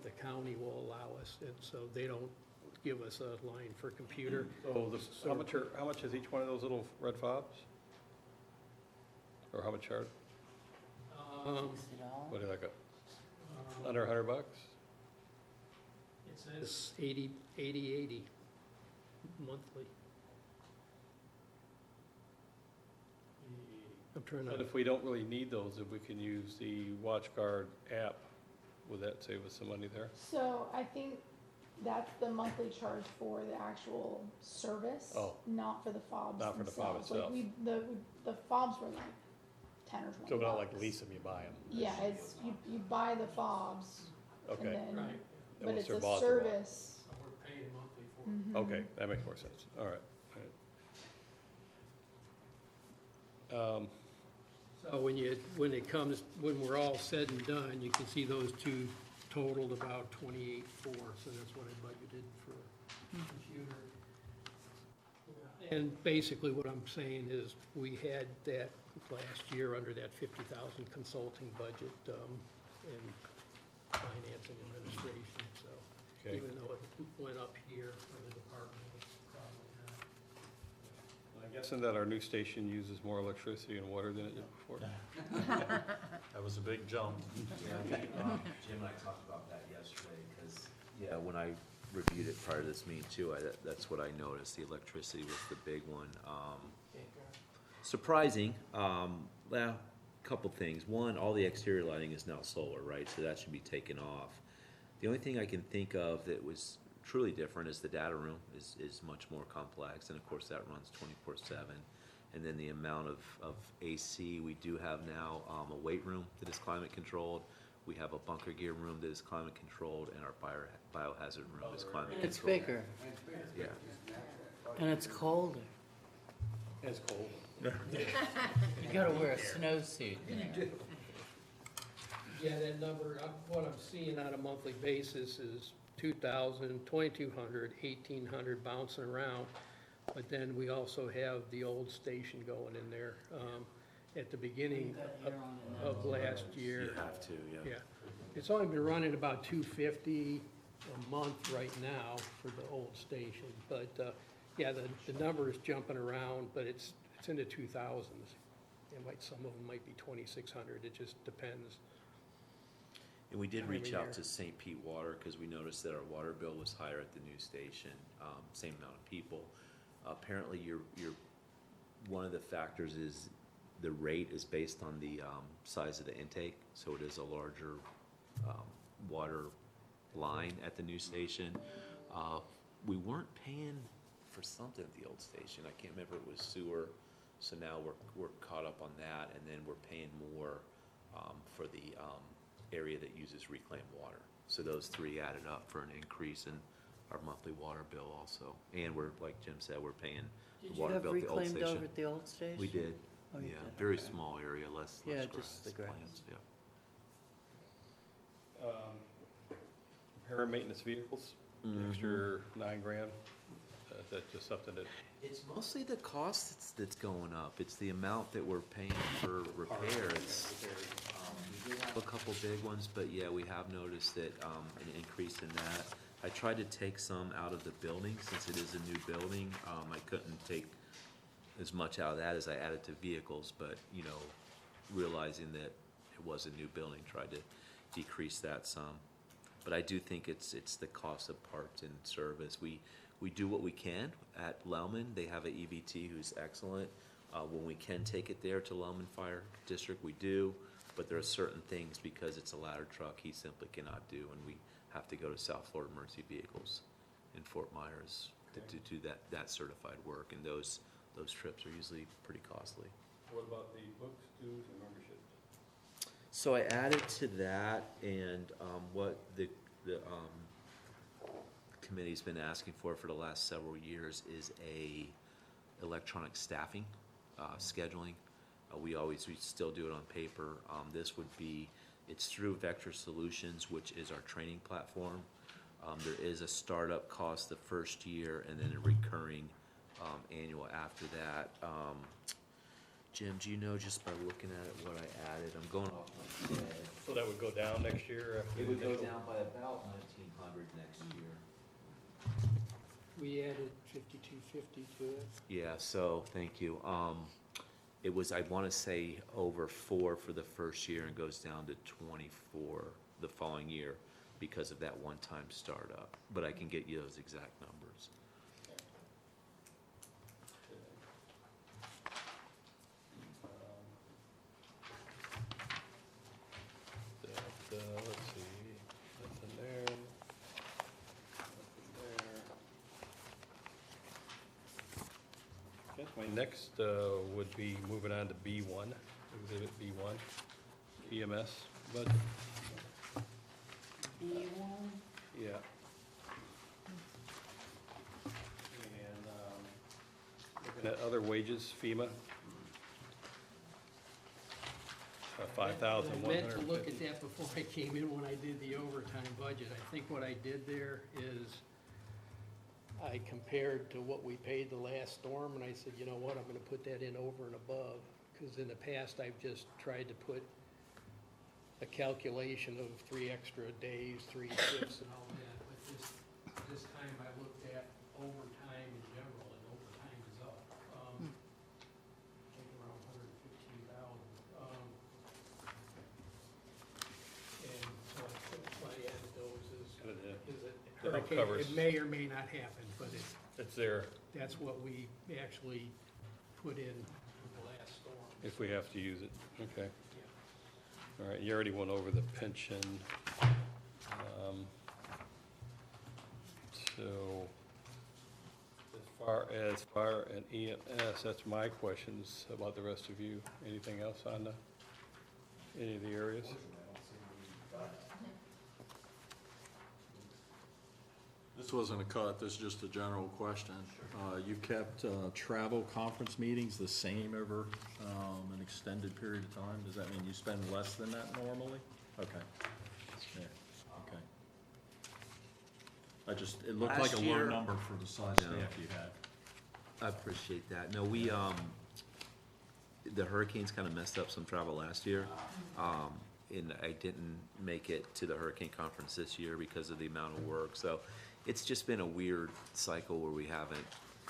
the county will allow us, and so they don't give us a line for computer. So how much is each one of those little red fobs? Or how much are, what are they, like under $100? It says 80 monthly. I'm trying But to, if we don't really need those, if we can use the WatchGuard app, would that save us some money there? So I think that's the monthly charge for the actual service, Oh. not for the fobs Not for the fob themselves. Like itself. the fobs were like 10 or 20 So we don't bucks. like lease them, you buy them? Yeah, it's, you buy the fobs, and Okay, then, right, And but once it's they're a bought, they're bought. service. we're paying monthly for Mhm. Okay, that makes more sense, all right. So when we're all said and done, you can see those two totaled about 28.4, so that's what I budgeted for computer. And basically what I'm saying is, we had that last year under that 50,000 consulting budget, in finance and administration, so Okay. even though it went up here for the department, it's probably not. I'm guessing that our new station uses more electricity and water than it did before? That was a big jump. Yeah, Jim and I talked about that yesterday, because, yeah, when I reviewed it prior to this meeting too, that's what I noticed, the electricity was the big one. Surprising, well, couple things. One, all the exterior lighting is now solar, right? So that should be taken off. The only thing I can think of that was truly different is the data room is much more complex, and of course that runs 24/7. And then the amount of AC, we do have now a weight room that is climate controlled. We have a bunker gear room that is climate controlled, and our biohazard room is climate And it's controlled. bigger, Yeah. and it's colder. It's cold. You gotta wear a snowsuit. Yeah, that number, what I'm seeing on a monthly basis is 2,000, 2,200, 1,800 bouncing around. But then we also have the old station going in there, at the beginning of last year. You have to, yeah. Yeah, it's only been running about 250 a month right now for the old station, but, yeah, the number is jumping around, but it's in the 2000s. Some of them might be 2,600, it just depends. And we did Time of reach out year. to St. Pete Water because we noticed that our water bill was higher at the new station, same amount of people. Apparently, one of the factors is the rate is based on the size of the intake, so it is a larger water line at the new station. We weren't paying for something at the old station. I can't remember, it was sewer, so now we're caught up on that, and then we're paying more for the area that uses reclaimed water. So those three added up for an increase in our monthly water bill also. And we're, like Jim said, we're paying Did the you water have bill at the old reclaimed station. over at the old station? We did, Oh, you yeah, did, very okay. small area, less Yeah, grass. just the grass. plants, yeah. Repair and maintenance vehicles, extra $9,000. That's just something that, It's mostly the cost that's going up. It's the amount that we're paying for repairs. We do have a couple big ones, but yeah, we have noticed that, an increase in that. I tried to take some out of the building, since it is a new building. I couldn't take as much out of that as I added to vehicles, but, realizing that it was a new building, tried to decrease that some. But I do think it's the cost of parts and service. We do what we can at Lellman. They have an EVT who's excellent. When we can take it there to Lellman Fire District, we do. But there are certain things, because it's a ladder truck, he simply cannot do, and we have to go to South Florida Mercy Vehicles in Fort Myers to do that certified work, and those trips are usually pretty costly. what about the books, dues, and membership? So I added to that, and what the committee's been asking for the last several years is a electronic staffing, scheduling. We still do it on paper. This would be, it's through Vector Solutions, which is our training platform. There is a startup cost the first year, and then a recurring annual after that. Jim, do you know, just by looking at it, what I added? I'm going off my head. So that would go down next year? after It would the go initial- down by about 1,900 next year. We added 5250 to it. Yeah, so, thank you. It was, I want to say, over 4 for the first year, and goes down to 24 the following year because of that one-time startup. But I can get you those exact numbers. Let's see, that's in there. That's in there. Guess my next would be moving on to B1, exhibit B1, EMS budget. Yeah. And looking at other wages, FEMA. I meant to look 5,150. at that before I came in when I did the overtime budget. I think what I did there is I compared to what we paid the last storm, and I said, you know what, I'm gonna put that in over and above. Because in the past, I've just tried to put a calculation of 3 extra days, 3 shifts and all that. But this time I looked at overtime in general, and overtime is up. I think around 115,000. And so that's why I added those is it That hurricane, covers- it may or may not happen, but It's there. that's what we actually put in for the if we have to use it, okay. All right, you already went over the pension. So, as far as fire and EMS, that's my questions. How about the rest of you? Anything else on any of the areas? This wasn't a cut, this is just a general question. You kept travel conference meetings the same over an extended period of time? Does that mean you spend less than that normally? Okay. Yeah, okay. It looked like a Last low year- number for the size Yeah. staff you had. I appreciate that. No, the hurricanes kind of messed up some travel last year. And I didn't make it to the hurricane conference this year because of the amount of work. So it's just been a weird cycle where we haven't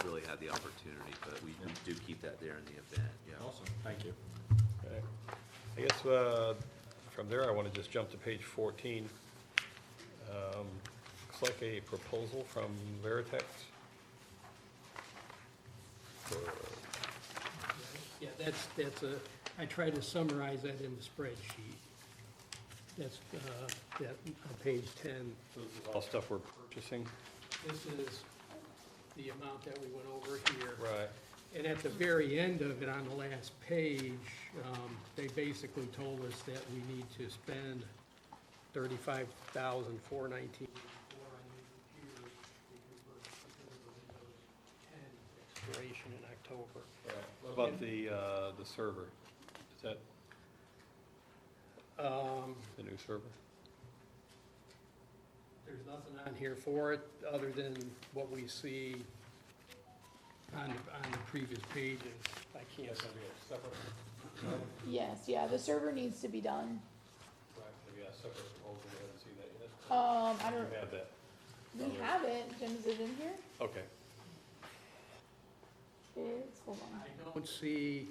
really had the opportunity, but we do keep that there in the event, yeah. Awesome, thank you. Okay. I guess from there, I want to just jump to page 14. Looks like a proposal from Veritex. Yeah, that's I tried to summarize that in the spreadsheet. That's, that, on page 10. This is all stuff we're purchasing. This is the amount that we went over here. Right. And at the very end of it, on the last page, they basically told us that we need to spend $35,419 on new computers because of the Windows 10 expiration in October. What about the server? Is that the new server? There's nothing on here for it, other than what we see on the previous pages. I can't. That's gonna be a separate. Yes, yeah, the server needs to be done. Right, maybe a separate proposal. We haven't seen that yet. I don't, You have that. we have it, Jim, is it in here? Okay. It's, hold on. I don't see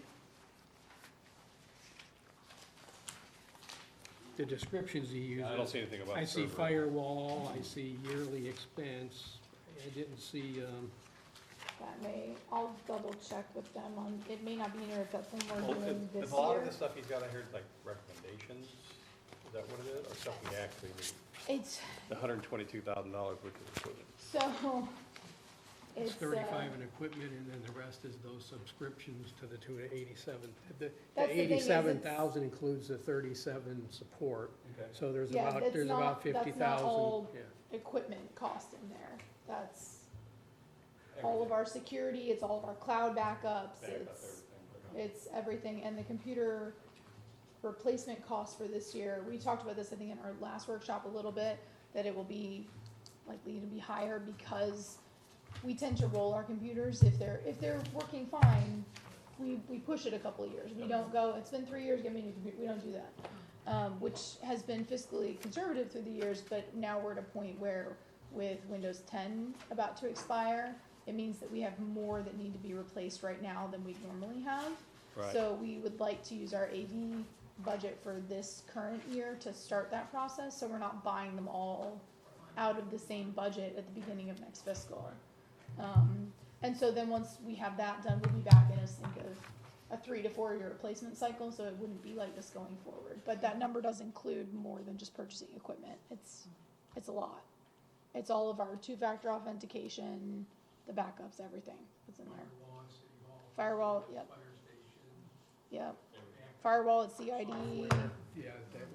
the descriptions he uses. I don't see anything about I the see server. firewall, I see yearly expense, I didn't see, That may, I'll double check with them on, it may not be in here if that's when we're Well, doing this is a lot of year. the stuff he's got on here like recommendations? Is that what it is? Or stuff we actually need? It's, The $122,000 worth of equipment. so, it's it's, 35 in equipment, and then the rest is those subscriptions to the tune of 87. The That's the thing is it's- 87,000 includes the 37 support, Okay. so there's Yeah, about, that's there's not- about that's not 50,000. all- Yeah. equipment cost in there. That's all of our security, it's all of our cloud backups, it's everything. And the computer replacement cost for this year, we talked about this, I think, in our last workshop a little bit, that it will be likely to be higher because we tend to roll our computers. If they're working fine, we push it a couple of years. We don't go, it's been 3 years, give me a new computer. We don't do that. Which has been fiscally conservative through the years, but now we're at a point where with Windows 10 about to expire, it means that we have more that need to be replaced right now than we normally have. Right. So we would like to use our AV budget for this current year to start that process, so we're not buying them all out of the same budget at the beginning of next fiscal. And so then once we have that done, we'll be back in a sync of a 3 to 4 year replacement cycle, so it wouldn't be like this going forward. But that number does include more than just purchasing equipment. It's a lot. It's all of our two-factor authentication, the backups, everything that's in there. Firewall, yep. Yep. Firewall at CID, Yeah,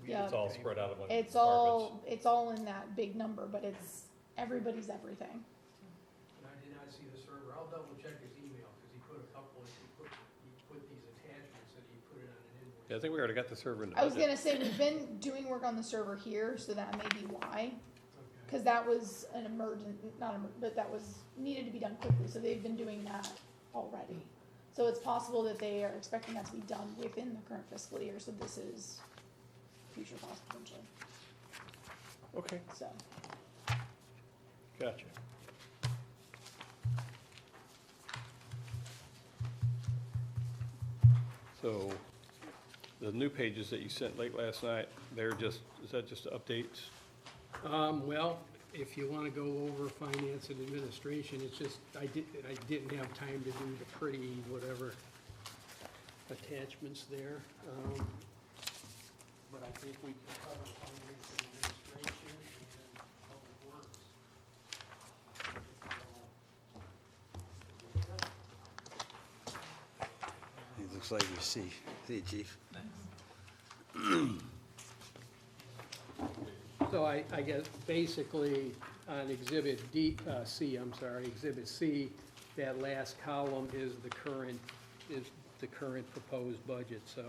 Yep. It's all spread out among it's departments. it's all in that big number, but it's everybody's everything. And I did not see the server. I'll double check his email, because he put a couple, he put these attachments, and he put it on an invoice. Yeah, I think we already got the server in the I was budget. gonna say, we've been doing work on the server here, so that may be why. Okay. Cause that was an but that was, needed to be done quickly, so they've been doing that already. So it's possible that they are expecting that to be done within the current fiscal year, so this is future cost potentially, Okay, so. gotcha. So, the new pages that you sent late last night, they're just, is that just updates? Well, if you wanna go over finance and administration, it's just, I didn't have time to do the pretty whatever. attachments there. But I think we can cover finance and administration and public works. It looks like you see it, chief. So I guess basically on exhibit exhibit C, that last column is the current proposed budget, so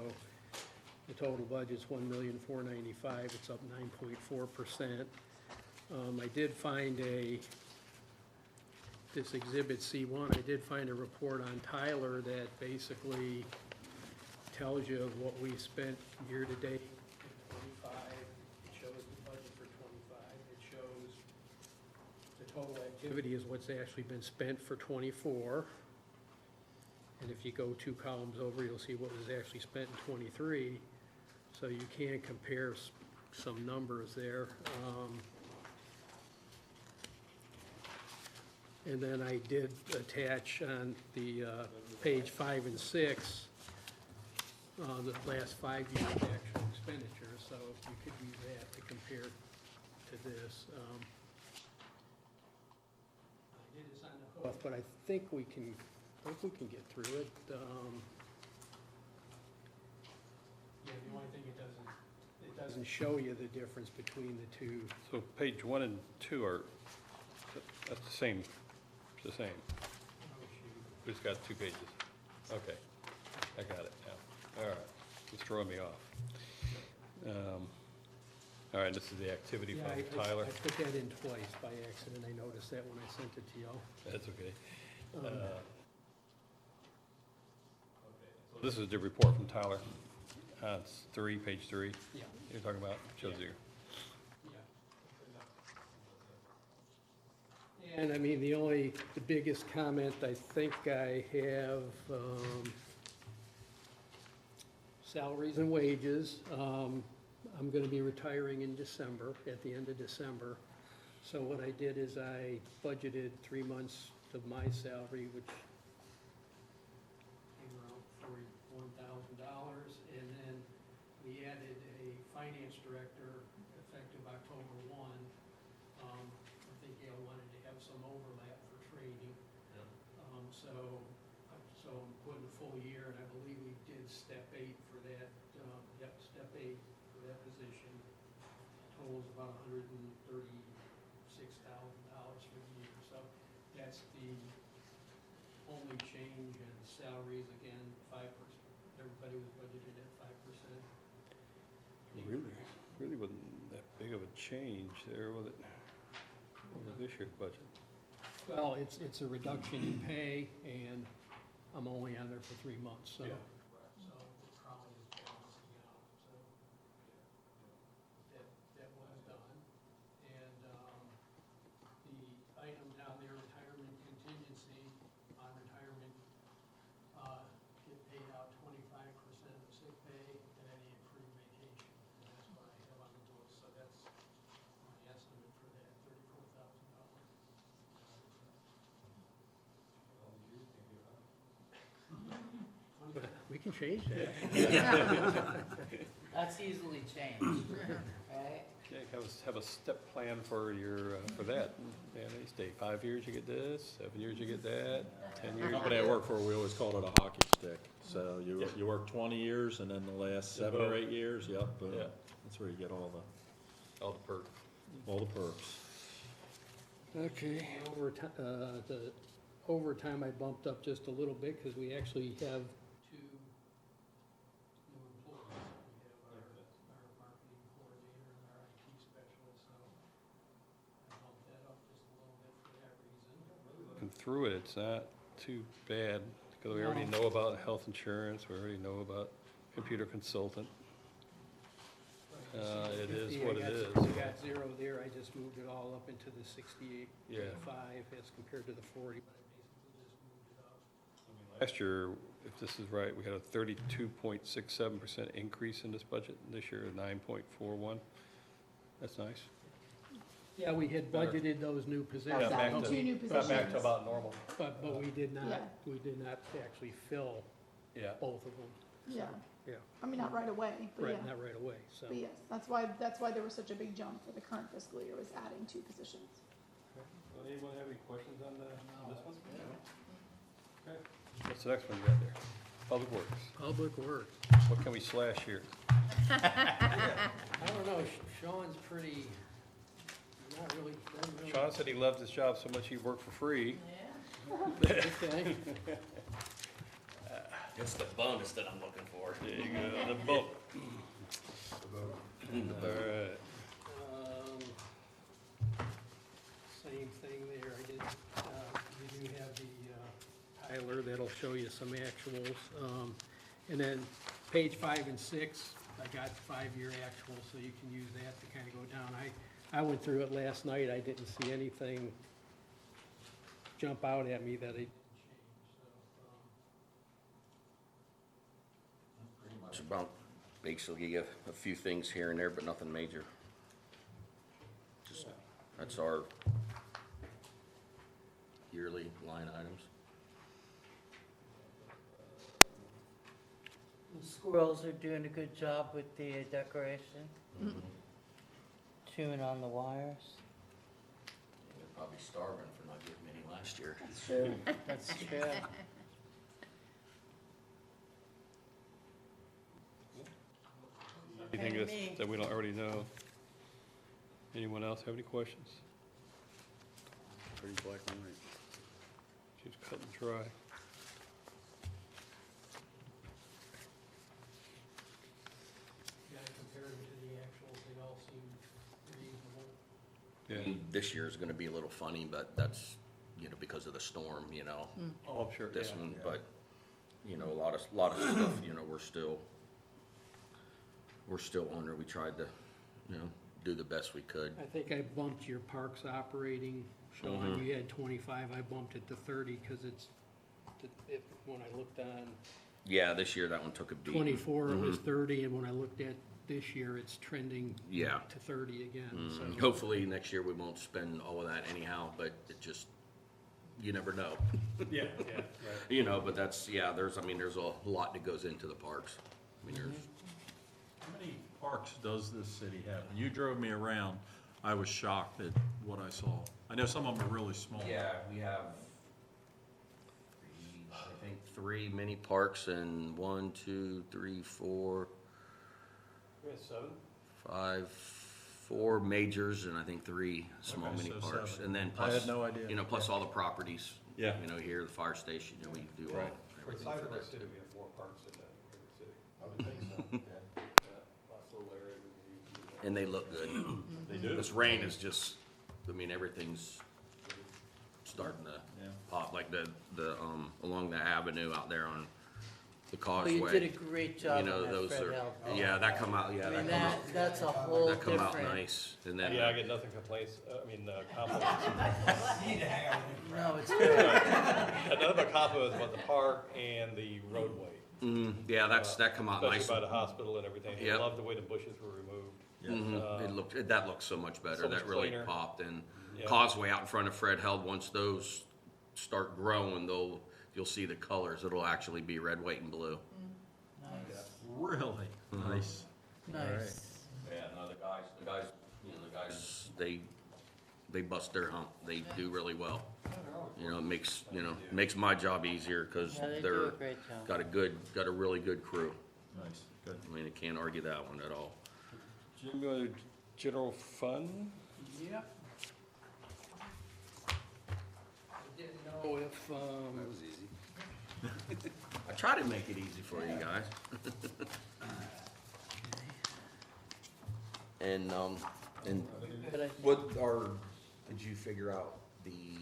the total budget's $1,495,000, it's up 9.4%. I did find this exhibit C1, I did find a report on Tyler that basically tells you what we spent year-to-date in '25. It shows the budget for '25. It shows the total activity is what's actually been spent for '24. And if you go 2 columns over, you'll see what was actually spent in '23. So you can compare some numbers there. And then I did attach on the page 5 and 6, the last 5 years' actual expenditures, so you could use that to compare to this. I did this on the hoof, but I think we can get through it. Yeah, the only thing it doesn't show you the difference between the two. So page 1 and 2 are, that's the same, it's the same. We just got 2 pages. Okay, I got it now. All right, it's throwing me off. All right, this is the activity Yeah, from Tyler. I put that in twice by accident. I noticed that when I sent it to y'all. That's okay. So this is the report from Tyler. It's page 3. Yeah. You're talking about, shows you. And I mean, the biggest comment I think I have, salaries and wages. I'm gonna be retiring in December, at the end of December. So what I did is I budgeted 3 months of my salary, which came around $41,000. And then we added a finance director effective October 1. I think Gail wanted to have some overlap for training. So I'm putting a full year, and I believe we did step 8 for that, step 8 for that position. Totals about $136,000 for the year. So that's the only change in salaries, again, 5%. Everybody was budgeted at 5%. Really wasn't that big of a change there, was it? Over this year's budget. Well, it's a reduction in pay, and I'm only on there for 3 months, so. Yeah. So it probably is balancing out, so. That was done. And, the item down there, retirement contingency, on retirement, get paid out 25% of sick pay and any accrued vacation. And that's what I have on the books, so that's my estimate for that, $34,000. We can change that. That's easily changed, right? Okay, have a step plan for your, for that. And they stay 5 years, you get this, 7 years, you get that, 10 The years. company I work for, we always called it a hockey stick. So you work 20 years, and then the last 7 or 8 years, yep, boom. Yeah. That's where you get all All the perks. the perks. Okay. The overtime I bumped up just a little bit because we actually have 2 new employees. We have our marketing coordinator and our IT specialist, so I bumped that up just a little bit for that reason. Looking through it, it's not too bad, because we already know about health insurance, we already know about computer consultant. It is what it is. I got 0 there, I just moved it all up into the 68, Yeah. 85 as compared to the 40, but I basically just moved it up. Last year, if this is right, we had a 32.67% increase in this budget. This year, 9.41. That's nice. Yeah, we had budgeted those new positions. Got back to- 2 new Got back to positions. about normal. But we did Yeah. not actually fill Yeah. both of them. so, Yeah. yeah. I mean, not right away, but Right, yeah. not right away, so. But yes, that's why there was such a big jump for the current fiscal year, was adding 2 positions. Well, anyone have any questions on this one? Okay. What's the next one you got there? Public Works. Public Works. What can we slash here? I don't know, Sean's pretty, not really, doesn't really. Sean said he loved his job so much he worked for free. Okay. It's the bonus that I'm looking for. There you go, the boat. All right. Same thing there, I did, you do have the, Tyler, that'll show you some actuals. And then page 5 and 6, I got 5-year actuals, so you can use that to kind of go down. I went through it last night, I didn't see anything jump out at me that I didn't change, It's about basically a few things here and there, but nothing major. Just, that's our yearly line items. The squirrels are doing a good job with the decoration. Chewing on the wires. They're probably starving for not getting any last year. That's true. That's true. Anything Okay, me. that we don't already know? Anyone else have any questions? Pretty black and white. Just cut and dry. Yeah, compared to the actuals, they all seem reasonable. Yeah. This year is gonna be a little funny, but that's, because of the storm, Oh, I'm sure, this yeah. one, but, a lot of stuff, we're still on there. We tried to, do the best we could. I think I bumped your parks operating, Sean, you had 25, I bumped it to 30, because when I looked on Yeah, this year that one took a beat. 24, it was 30, and when I looked at this year, it's trending Yeah. to 30 again, so. Hopefully next year we won't spend all of that anyhow, but it just, you never know. Yeah, yeah, right. But that's, there's a lot that goes into the parks. There's, How many parks does this city have? When you drove me around, I was shocked at what I saw. I know some of them are really small. we have, I think 3 mini parks and 1, 2, 3, 4, We had 7? 5, 4 majors and I think 3 small Okay, mini so parks. 7. And then I plus, had no idea. Plus all the properties. Yeah. Here, the fire station, we do all, Right. For the everything size for of our that. city, we have more parks than that in the city. I would think so, yeah. Lots of little areas we can use. And they look good. They do. This rain is just, everything's starting to Yeah. pop, like the along the avenue out there on the Well, causeway. you did a great job on that those Fred are, Held thing. that come out, I mean, that's a whole that come out different. nice, and then. Yeah, I get nothing complaints, compliments. No, it's good. Nothing but compliments about the park and the roadway. Yeah, that come out nice. Especially by the hospital and everything. They Yep. love the way the bushes were removed. That looks so much better, so much that really cleaner. popped, and Yeah. causeway out in front of Fred Held, once those start growing, you'll see the colors, it'll actually be red, white, and blue. Nice, Really? Nice. nice. Yeah, no, the guys, they bust their hump. They do really well. It makes my job easier because Yeah, they do they're a great job. got a really good crew. Nice, good. I can't argue that one at all. Jim, you want to do general fund? Yep. I didn't know if, was easy. I try to make it easy for you guys. And Good idea. did you figure out the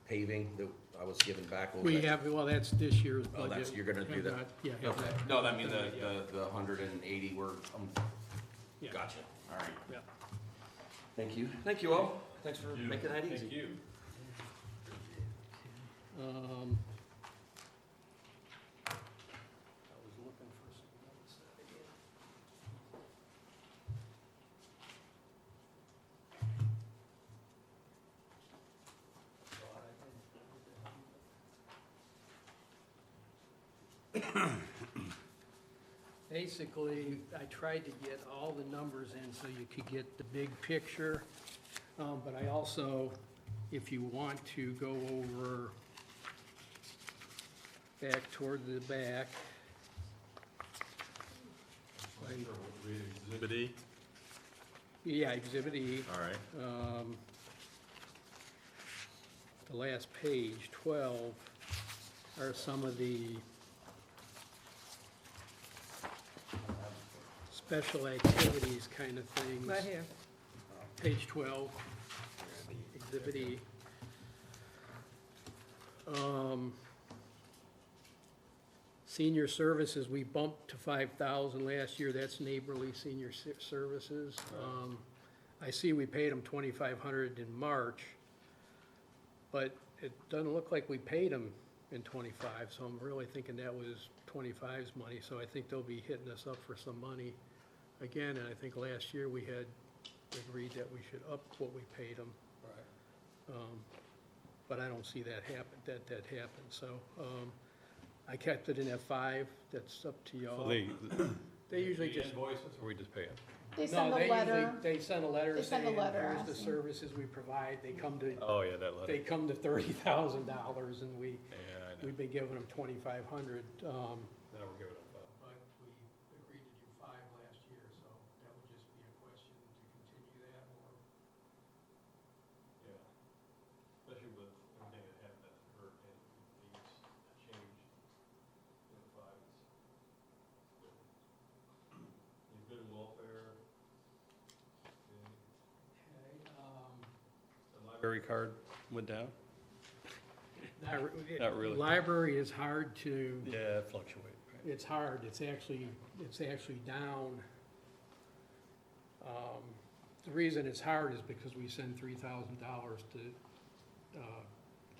paving that I was given back? we have, well, that's this year's Oh, budget. you're gonna do Have that? not- Yeah, have Okay. not- No, I mean the 180 were, Yeah. gotcha, all right. Yeah. Thank you. Thank you all. Thanks for making that easy. Thank you. I was looking for some notes that I did. Basically, I tried to get all the numbers in so you could get the big picture. But I also, if you want to go over back toward the back. Exhibit E? Yeah, Exhibit E. All right. The last page, 12, are some of the special activities kind of things. Right here. Page 12, Exhibit E. Senior services, we bumped to 5,000 last year, that's neighborly senior services. I see we paid them 2,500 in March, but it doesn't look like we paid them in 25, so I'm really thinking that was 25's money, so I think they'll be hitting us up for some money again, and I think last year we had agreed that we should up what we paid them. Right. But I don't see that happen, so, I kept it in at 5, that's up to y'all. So They usually the just, invoices, or we just pay them? They no, send a they letter. usually, they send a letter They send a saying, letter here's the asking. services we provide, they come to, Oh, yeah, that letter. they come to $30,000, and Yeah, I know. we've been giving them 2,500. Now we're giving them five. But we agreed to do 5 last year, so that would just be a question to continue that, or Yeah. Especially with everything that happened at the hurricane, needs a change. Five is good. You good in welfare? The library card went down? Not really. Library is hard to, Yeah, it fluctuates. Right? it's hard, it's actually down. The reason it's hard is because we send $3,000 to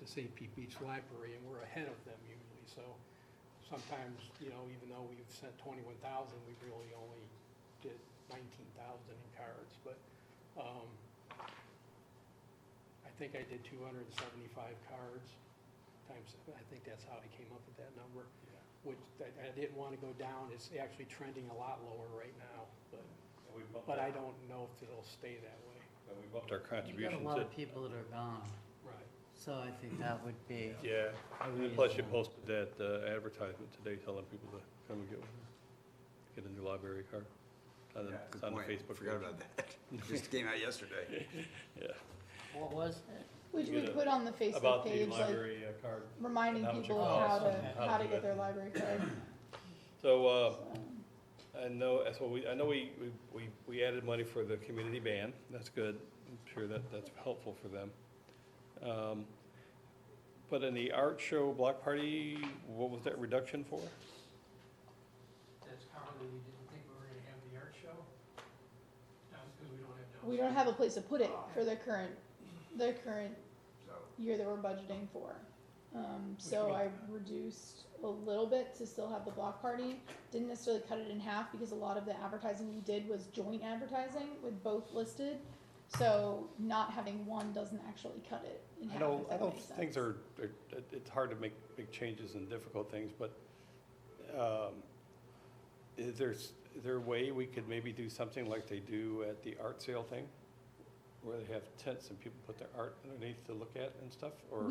St. Pete Beach Library, and we're ahead of them usually, so sometimes, you know, even though we've sent 21,000, we really only did 19,000 in cards, but, I think I did 275 cards times, I think that's how I came up with that number. Yeah. Which I didn't want to go down, it's actually trending a lot lower right now, And we bumped but our- I don't know if it'll stay that way. and we bumped our You got a contributions. lot at- of people that are gone, Right. so I think that would be. Yeah, and plus you posted that advertisement today telling people to come and get one, get a new library card. On the, Yeah, it's good on the point. Facebook. Forgot page. about that. Just came out yesterday. Yeah. What was it? We You get put on the Facebook About the page, like library card. reminding how much it people costs and how to do get it. their library card. So, I know, we added money for the community band, that's good, I'm sure that's helpful for them. But in the art show block party, what was that reduction for? That's probably, we didn't think we were gonna have the art show. That was because we don't have. We don't have a place to put it for the current So, year that we're budgeting for. So I reduced a little bit to still have the block party. Didn't necessarily cut it in half because a lot of the advertising we did was joint advertising with both listed. So not having one doesn't actually cut it in half, if I that don't, makes sense. things are, it's hard to make big changes and difficult things, but, is there a way we could maybe do something like they do at the art sale thing? Where they have tents and people put their art underneath to look at and stuff, or?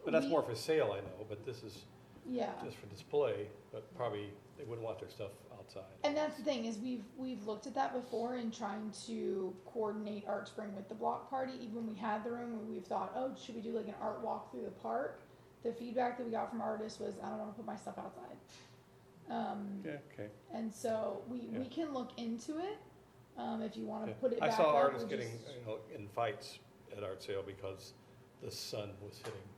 But that's more for sale, I know, but this is Yeah. just for display, but probably they wouldn't want their stuff outside. And that's the thing is we've looked at that before in trying to coordinate Art Spring with the block party. Even when we had the room, we've thought, oh, should we do like an art walk through the park? The feedback that we got from artists was, I don't want to put my stuff outside. Yeah, okay. And so we Yeah. can look into it if you want to Yeah. put it I back saw up. artists or getting, just- in fights at art sale because the sun was hitting.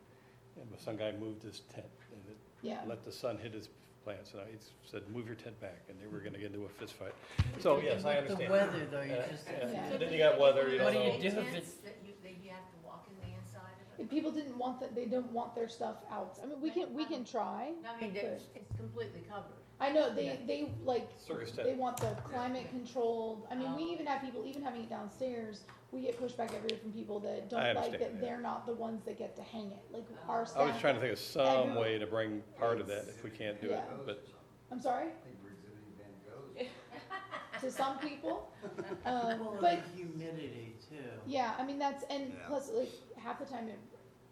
And some guy moved his tent and it Yeah. let the sun hit his plants, and I said, move your tent back, and they were gonna get into a fist fight. So, yes, I With understand. the weather, though, you Yeah, just. yeah. Yeah. And then you got weather, you What don't do know. you do if Tents it's? that you have to walk in the inside of it? If people didn't want that, they don't want their stuff out. I mean, we can try. I mean, it's completely covered. I know they like Circus they tent. want the climate controlled. I mean, we Oh. even have people even having it downstairs. We get pushback every year from people that don't I like understand that that. they're not the ones that get to hang it. Like our I staff. was trying to think of some Everyone- way to bring part of that It's- if we can't do it, yeah. but, I'm sorry. I think where Exhibit Van Gogh, to some people. Well, But and humidity too. yeah, I mean, and Yeah. plus, like, half the time it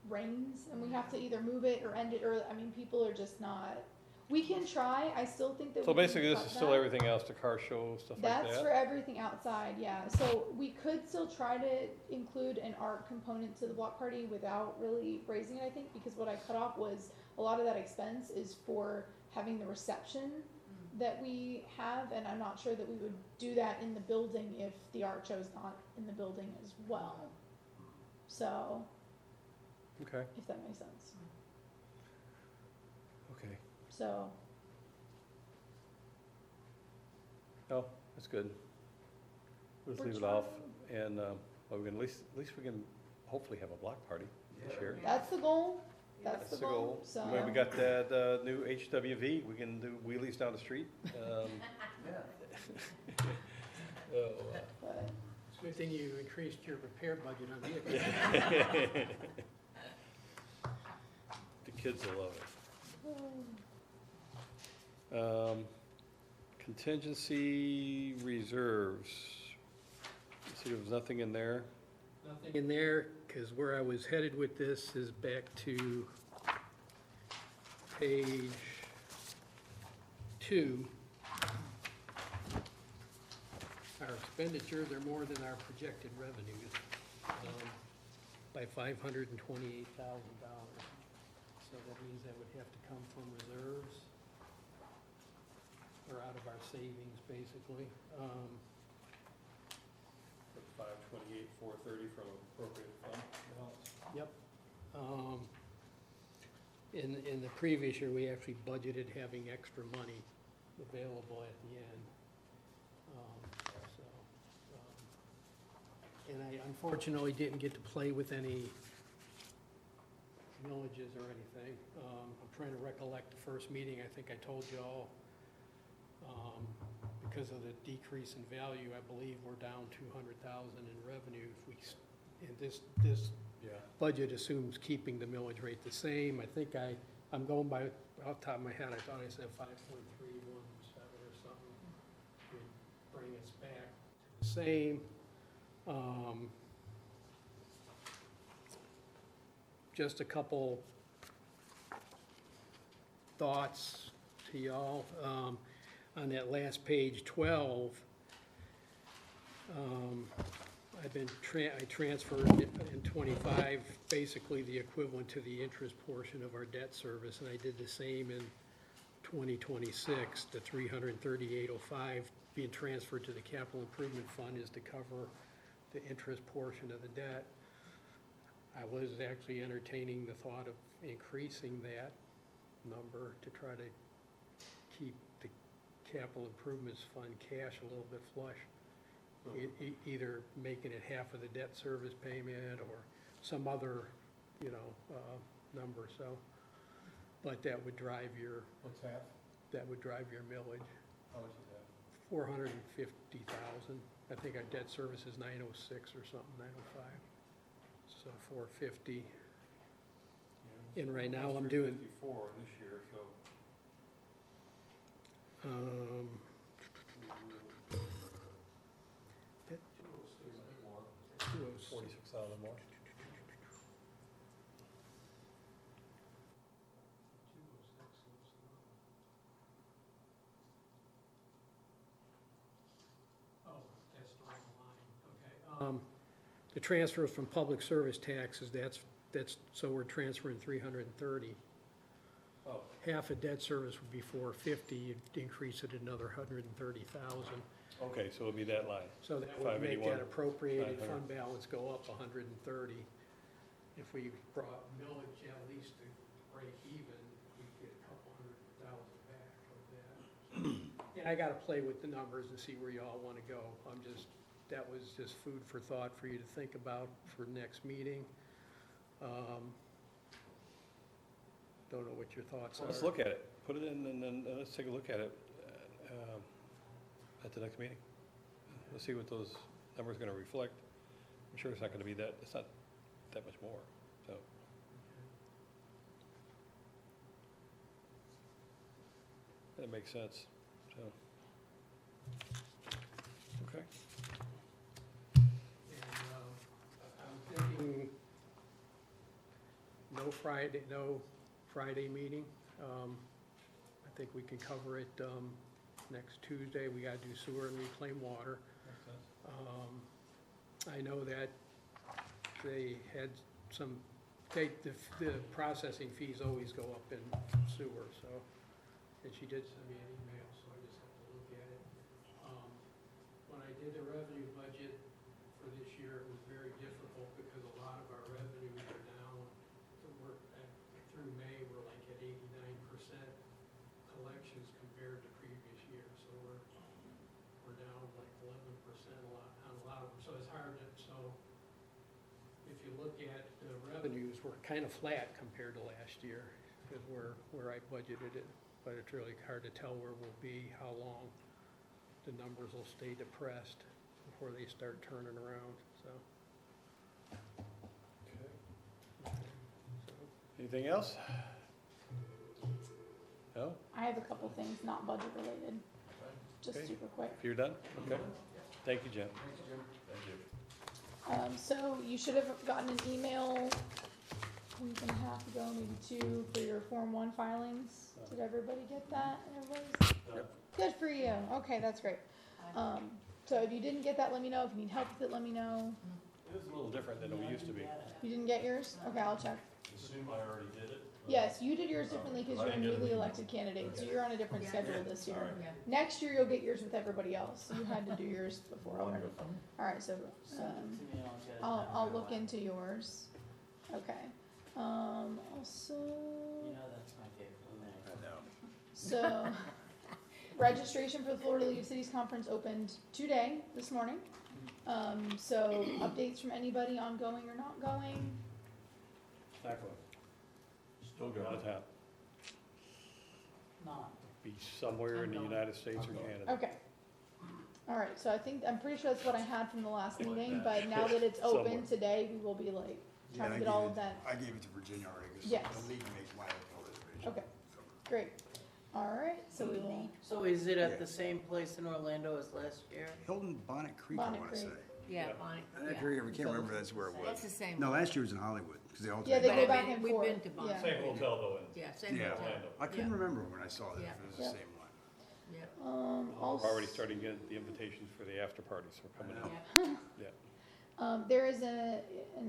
rains and we have to either move it or end it, or, I mean, people are just not, we can try, I still think that we So can basically, this cut is still that. everything else, the car show, stuff like That's for that? everything outside, yeah, so we could still try to include an art component to the block party without really raising it, I think, because what I cut off was, a lot of that expense is for having the reception that we have, and I'm not sure that we would do that in the building if the art show's not in the building as well. So, Okay, if that makes sense. okay. So, Oh, that's good. We'll just We're leave it off, trying. and, well, we can, at least we can hopefully have a block party this year. that's the goal, that's the goal, so. When we got that, new HWV, we can do wheelies down the street. Oh, But, It's a good thing you increased your repair budget on vehicles. The kids will love it. Contingency reserves. See, there was nothing in there. Nothing in there, because where I was headed with this is back to page 2. Our expenditures are more than our projected revenues, by $528,000. So that means that would have to come from reserves, or out of our savings, basically. 528, 430 from appropriate fund balance. Yep. In the previous year, we actually budgeted having extra money available at the end. And I unfortunately didn't get to play with any villages or anything. I'm trying to recollect the first meeting, I think I told you all, because of the decrease in value, I believe we're down 200,000 in revenue. If we, and this Yeah. budget assumes keeping the millage rate the same. I think I'm going by, off the top of my head, I thought I said 5.317 or something. Would bring us back to the same. Just a couple thoughts to y'all. On that last page, 12, I transferred in 25, basically the equivalent to the interest portion of our debt service, and I did the same in 2026. The 338.05 being transferred to the capital improvement fund is to cover the interest portion of the debt. I was actually entertaining the thought of increasing that number to try to keep the capital improvements fund cash a little bit flush. Either making it half of the debt service payment or some other, number, so. But that would drive your, What's half? that would drive your millage, How much is that? 450,000. I think our debt service is 906 or something, 905. So 450. And right now I'm doing, 54 this year, so. that- 46,000 more. Oh, that's the wrong line, okay. The transfer from public service taxes, that's, so we're transferring 330. Oh. Half of debt service would be 450, you'd increase it another 130,000. Okay, so it'll be that line. So that would make 581, that appropriated 500. fund balance go up 130. If we brought millage at least to break even, we'd get a couple $100,000 back of that. And I gotta play with the numbers and see where y'all wanna go. That was just food for thought for you to think about for next meeting. Don't know what your thoughts are. Let's look at it. Put it in and then let's take a look at it at the next meeting. Let's see what those numbers are gonna reflect. I'm sure it's not gonna be that, it's not that much more, so. That makes sense, so. Okay. And, I'm thinking no Friday meeting. I think we can cover it, next Tuesday. We gotta do sewer and reclaim water. I know that they had some, the processing fees always go up in sewer, so, and she did send me an email, so I just have to look at it. When I did the revenue budget for this year, it was very difficult because a lot of our revenues are down. So through May, we're like at 89% collections compared to previous year, so we're down like 11% on a lot of them, so it's hard to, so if you look at the revenues, we're kind of flat compared to last year, because where I budgeted it, but it's really hard to tell where we'll be, how long the numbers will stay depressed before they start turning around, so. Anything else? No? I have a couple things not budget related, just Okay. super quick. If you're done? Okay. Thank you, Jim. So you should have gotten an email a week and a half ago, maybe two, for your Form 1 filings. Did everybody get that? Everybody's good for you. Okay, that's great. So if you didn't get that, let me know. If you need help with it, let me know. It is a little different than we used to be. You didn't get yours? Okay, I'll check. Assume I already did it? Yes, you did yours differently because you're a newly elected candidate, so you're on a different schedule this year. Next year, you'll get yours with everybody else. You had to do yours before already. All right, so I'll look into yours. Okay. Also, You know that's my favorite thing. so registration for the Florida League of Cities Conference opened today, this morning. So updates from anybody on going or not going? Exactly. Still Out of town. Not. Be somewhere in the United States or Canada. Okay. All right, so I'm pretty sure that's what I had from the last meeting, but now that it's open Somewhere. today, we will be like Yeah, trying I to get gave all it- of that. I gave it to Virginia already, because Yes. the league makes my hotel reservation. Okay. Great. All right, so we will, So is it Yeah. at the same place in Orlando as last year? Hilton Bonnet Creek, I Bonnet wanna say. Creek. Yeah, Yeah. Bonnie, I can't remember that's where it That's was. the same. No, last year was in Hollywood, because they all. yeah, they But go I back mean, and we've forth. been to Bonnet. Yeah. Same hotel though, in Yeah, same Yeah. hotel. Orlando. I couldn't Yeah. remember when I saw that, Yeah. if it was Yeah. the same one. Yep. We're Also, already starting to get the invitations for the after parties. We're coming out. Yeah. Yeah. there is an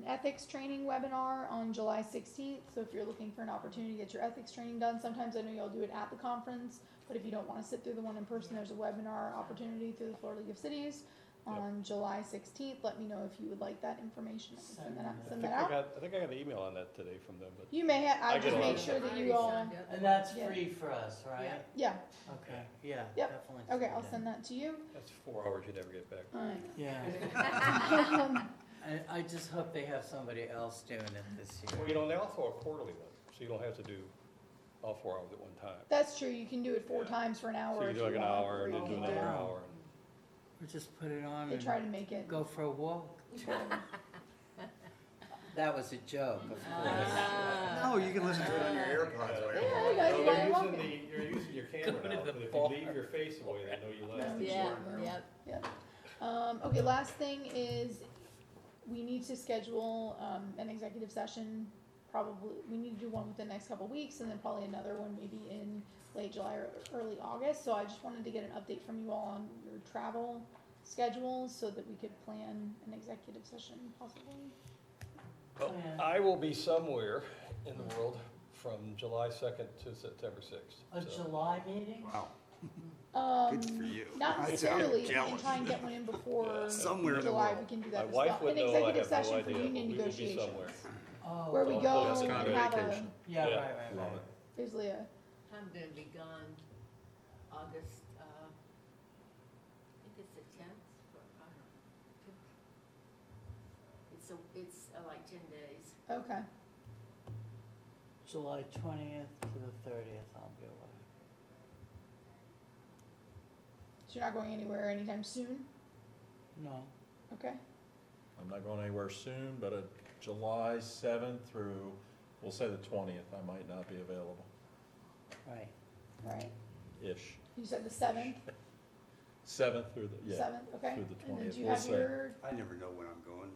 ethics training webinar on July 16th, so if you're looking for an opportunity to get your ethics training done, sometimes I know y'all do it at the conference, but if you don't wanna sit through the one in person, there's a webinar opportunity through the Florida League of Cities on July 16th. Let me know if you would like that information. I can send that out. I Send think that out. I think I got an email on that today from them, but You may have, I I get just a lot make of sure I that already you all, signed up. And that's Yeah. free for us, right? yeah, Okay, yeah, Yep. definitely. okay, send I'll it. send that to you. that's 4 hours you never get back. Alright. Yeah, Um, I just hope they have somebody else doing it this Well, year. you know, they also a quarterly one, so you don't have to do all 4 hours at one time. That's true, you can do it 4 times for an hour So you if do like an want, hour or and you then do can another do- hour. Or just put it on They try to and make it. go for a walk. That was a joke, of course. Ah. Oh, you can listen to it on your AirPods. while you're Yeah, walking. you guys No, while they're you're using walking. you're using your camera Go to now, the but if bar. you leave your face away, they know you left. Yeah, yep. Okay, last thing is, we need to schedule, an executive session, probably, we need to do one within the next couple weeks, and then probably another one maybe in late July or early August, so I just wanted to get an update from you all on your travel schedules, so that we could plan an executive session possibly. Well, I will be somewhere in the world from July 2nd to September 6th. A so- July meeting? Wow, Um, good for you. not I sound necessarily, we can jealous. try and get one in before Yeah. Somewhere in the July, world. we can do My that as wife well. would An know, I executive have no session for idea, but union we would be somewhere. negotiations, Oh. where we Don't go book us and kind of have vacation. Yeah, Yeah. right, Love right. it. basically a, I'm gonna be gone August, I think it's the 10th, or, I don't know. It's like 10 days. okay. July 20th to the 30th, I'll be away. So you're not going anywhere anytime soon? No. Okay. I'm not going anywhere soon, but July 7th through, we'll say the 20th, I might not be available, Right. Right. ish. You said the 7th? 7th or the, yeah. 7th, okay? through the And then 20th, do you we'll have say. your, I never know when I'm going,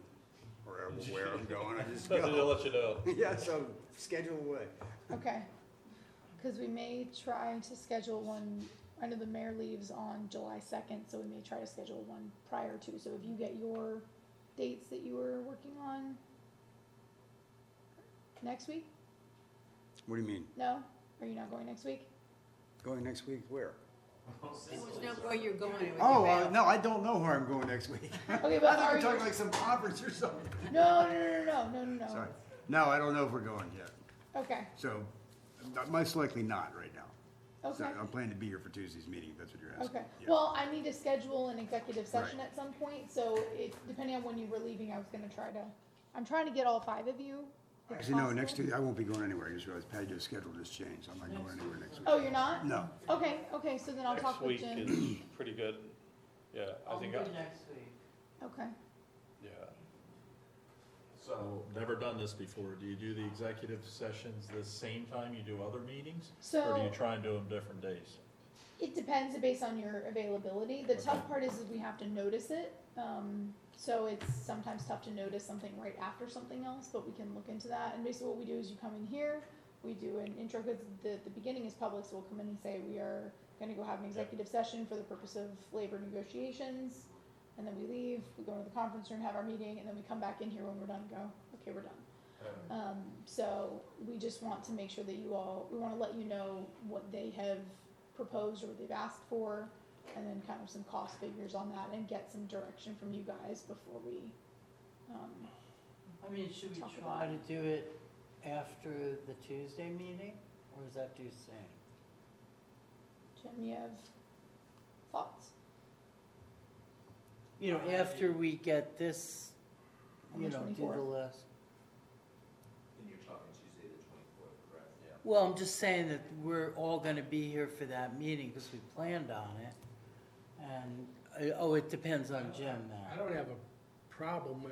or where I'm going, I just Nothing to go. let you know. Yeah, so schedule away. okay. Because we may try to schedule one, I know the mayor leaves on July 2nd, so we may try to schedule one prior to. So if you get your dates that you were working on next week? What do you mean? No? Are you not going next week? Going next week, where? There was no where you're going with your Oh, bail. no, I don't know where I'm going next week. Okay, I but thought are you were you? talking like some conference or something. No. Sorry. No, I don't know if we're going yet. Okay, So, most likely not right now. So okay. I'm planning to be here for Tuesday's meeting, if that's what you're asking. Okay, Yeah. well, I need to schedule an executive session Right. at some point, so if, depending on when you were leaving, I was gonna I'm trying to get all 5 of you. if Actually, no, next possible. Tuesday, I won't be going anywhere. I just realized Patty's schedule just changed. I'm not going anywhere next week. Oh, you're not? No. Okay, so then I'll Next talk with week Jim. is pretty good. Yeah, I I'll think, do next week. Okay, yeah. So, never done this before. Do you do the executive sessions the same time you do other meetings? Or do so you try and do them different days? it depends based on your availability. The tough part is we have to notice it. So it's sometimes tough to notice something right after something else, but we can look into that. And basically what we do is you come in here, we do an intro, because the beginning is public, so we'll come in and say we are gonna go have an executive session for the purpose of labor negotiations. And then we leave, we go to the conference room, have our meeting, and then we come back in here when we're done, and go, okay, we're done. So we just want to make sure that we wanna let you know what they have proposed or what they've asked for, and then kind of some cost figures on that, and get some direction from you guys before we, I mean, should we Talk try about to do it after the Tuesday meeting, or is that too soon? Jim, you have thoughts? You know, after we get this, On you the know, do 24th? the list. And you're talking Tuesday the 24th, correct? Yeah. Well, I'm just saying that we're all gonna be here for that meeting, because we planned on it. And, it depends on Jim I now. don't have a problem,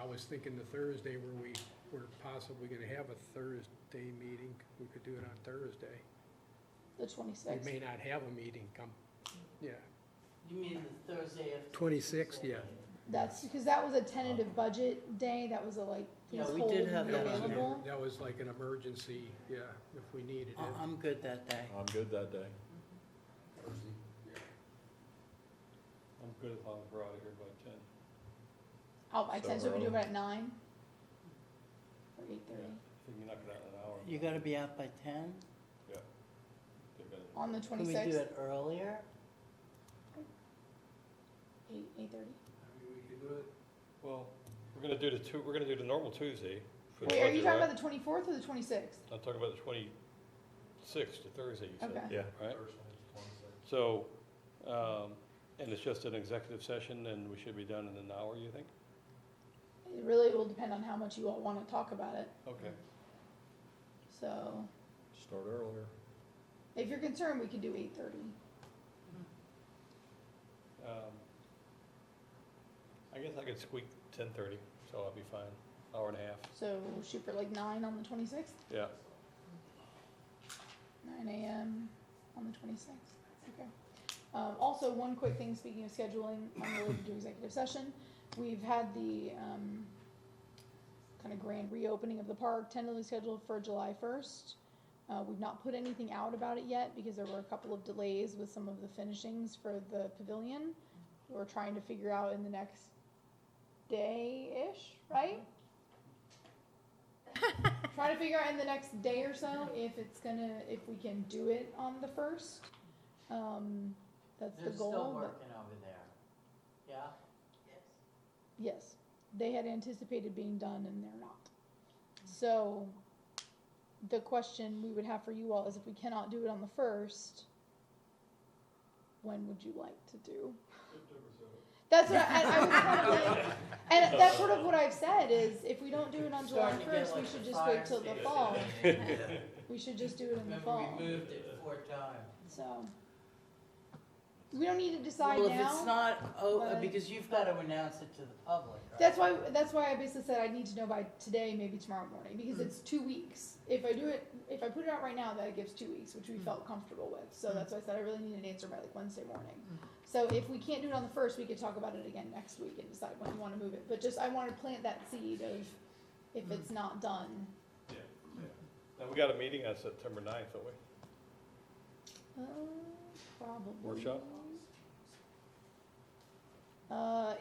I was thinking the Thursday where we were possibly gonna have a Thursday meeting, we could do it on Thursday. The We 26th? may not have a meeting yeah. You mean the Thursday after? 26th, Tuesday yeah. meeting? That's, because that was a tentative budget day, that was a like, Yeah, please we hold did and have be that on available. That was like an emergency, yeah, if we needed it. I'm good that day. I'm good that day. I'm good as long as we're out of here by 10. Oh, by 10, so we do it early. at 9? Or 8:30? I think you knock it out in an hour. You gotta be out by 10? Yeah. They're gonna- On the Can we do 26th? it earlier? 8:30? We could do it. Well, we're gonna do the normal Tuesday for the Wait, are you budget, talking right? about the 24th or the 26th? I'm talking about the 26th, the Thursday, you said. Okay. Yeah. Right? So, and it's just an executive session, and we should be done in an hour, you think? It really will depend on how much you all want to talk about it. Okay. So, Start earlier. if you're concerned, we could do 8:30. I guess I could squeak 10:30, so I'll be fine, hour and a half. So we'll shoot for like 9 on the 26th? Yeah. 9 a.m. on the 26th. Okay. Also, one quick thing, speaking of scheduling, unrelated to executive session, we've had the kind of grand reopening of the park tentatively scheduled for July 1st. We've not put anything out about it yet because there were a couple of delays with some of the finishings for the pavilion. We're trying to figure out in the next day-ish, right? Trying to figure out in the next day or so if we can do it on the 1st. That's the They're goal. still but- working over there. Yeah? Yes, they had anticipated being done and they're not. So, the question we would have for you all is if we cannot do it on the 1st, when would you like to do? That's what I was probably, and that's sort of what I've said is if we don't do it on July Starting to get 1st, we like should the just fire wait till the station. fall. We should just do it in the Remember, fall. we moved it 4 times. So, We don't need to decide Well, now. if it's not, but- because you've got to announce it to the public, right? That's why I basically said I need to know by today, maybe tomorrow morning, because it's 2 weeks. If I put it out right now, that gives 2 weeks, which we felt comfortable with. So that's why I said I really need an answer by like Wednesday morning. So if we can't do it on the first, we could talk about it again next week and decide when we want to move it. But just, I want to plant that seed of, if it's not done. Yeah, yeah. Now, we got a meeting on September 9th, don't we? Probably. Workshop?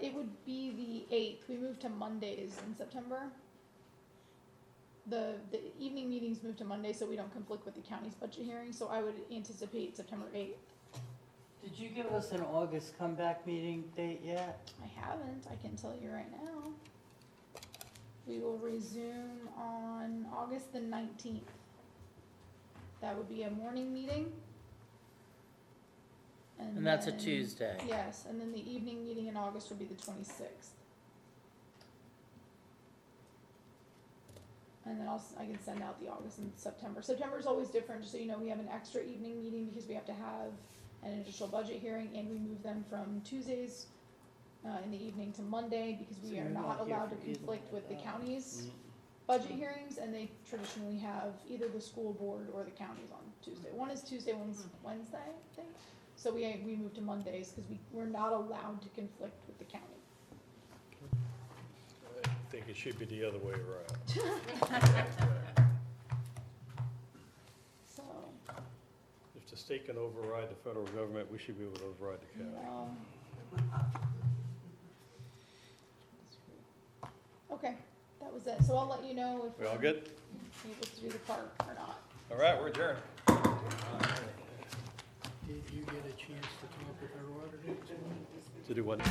It would be the 8th. We moved to Mondays in September. The evening meetings moved to Monday so we don't conflict with the county's budget hearing, so I would anticipate September 8th. Did you give us an August comeback meeting date yet? I haven't, I can tell you right now. We will resume on August the 19th. That would be a morning meeting. And that's a then- Tuesday. Yes, and then the evening meeting in August would be the 26th. And then I can send out the August and September. September's always different, just so you know, we have an extra evening meeting because we have to have an additional budget hearing, and we move them from Tuesdays in the evening to Monday, because So we are you're not not here allowed to for either conflict of with the that. county's budget hearings, and they traditionally have either the school board or the counties on Tuesday. One is Tuesday, one's Wednesday, I think. So we moved to Mondays, because we're not allowed to conflict with the county. I think it should be the other way around. So, If the state can override the federal government, we should be able to override the county. Okay, that was it. So I'll let you know if We all we're good? able to do the park or not. All right, we're adjourned. Did you get a chance to talk with our auditor? To do what?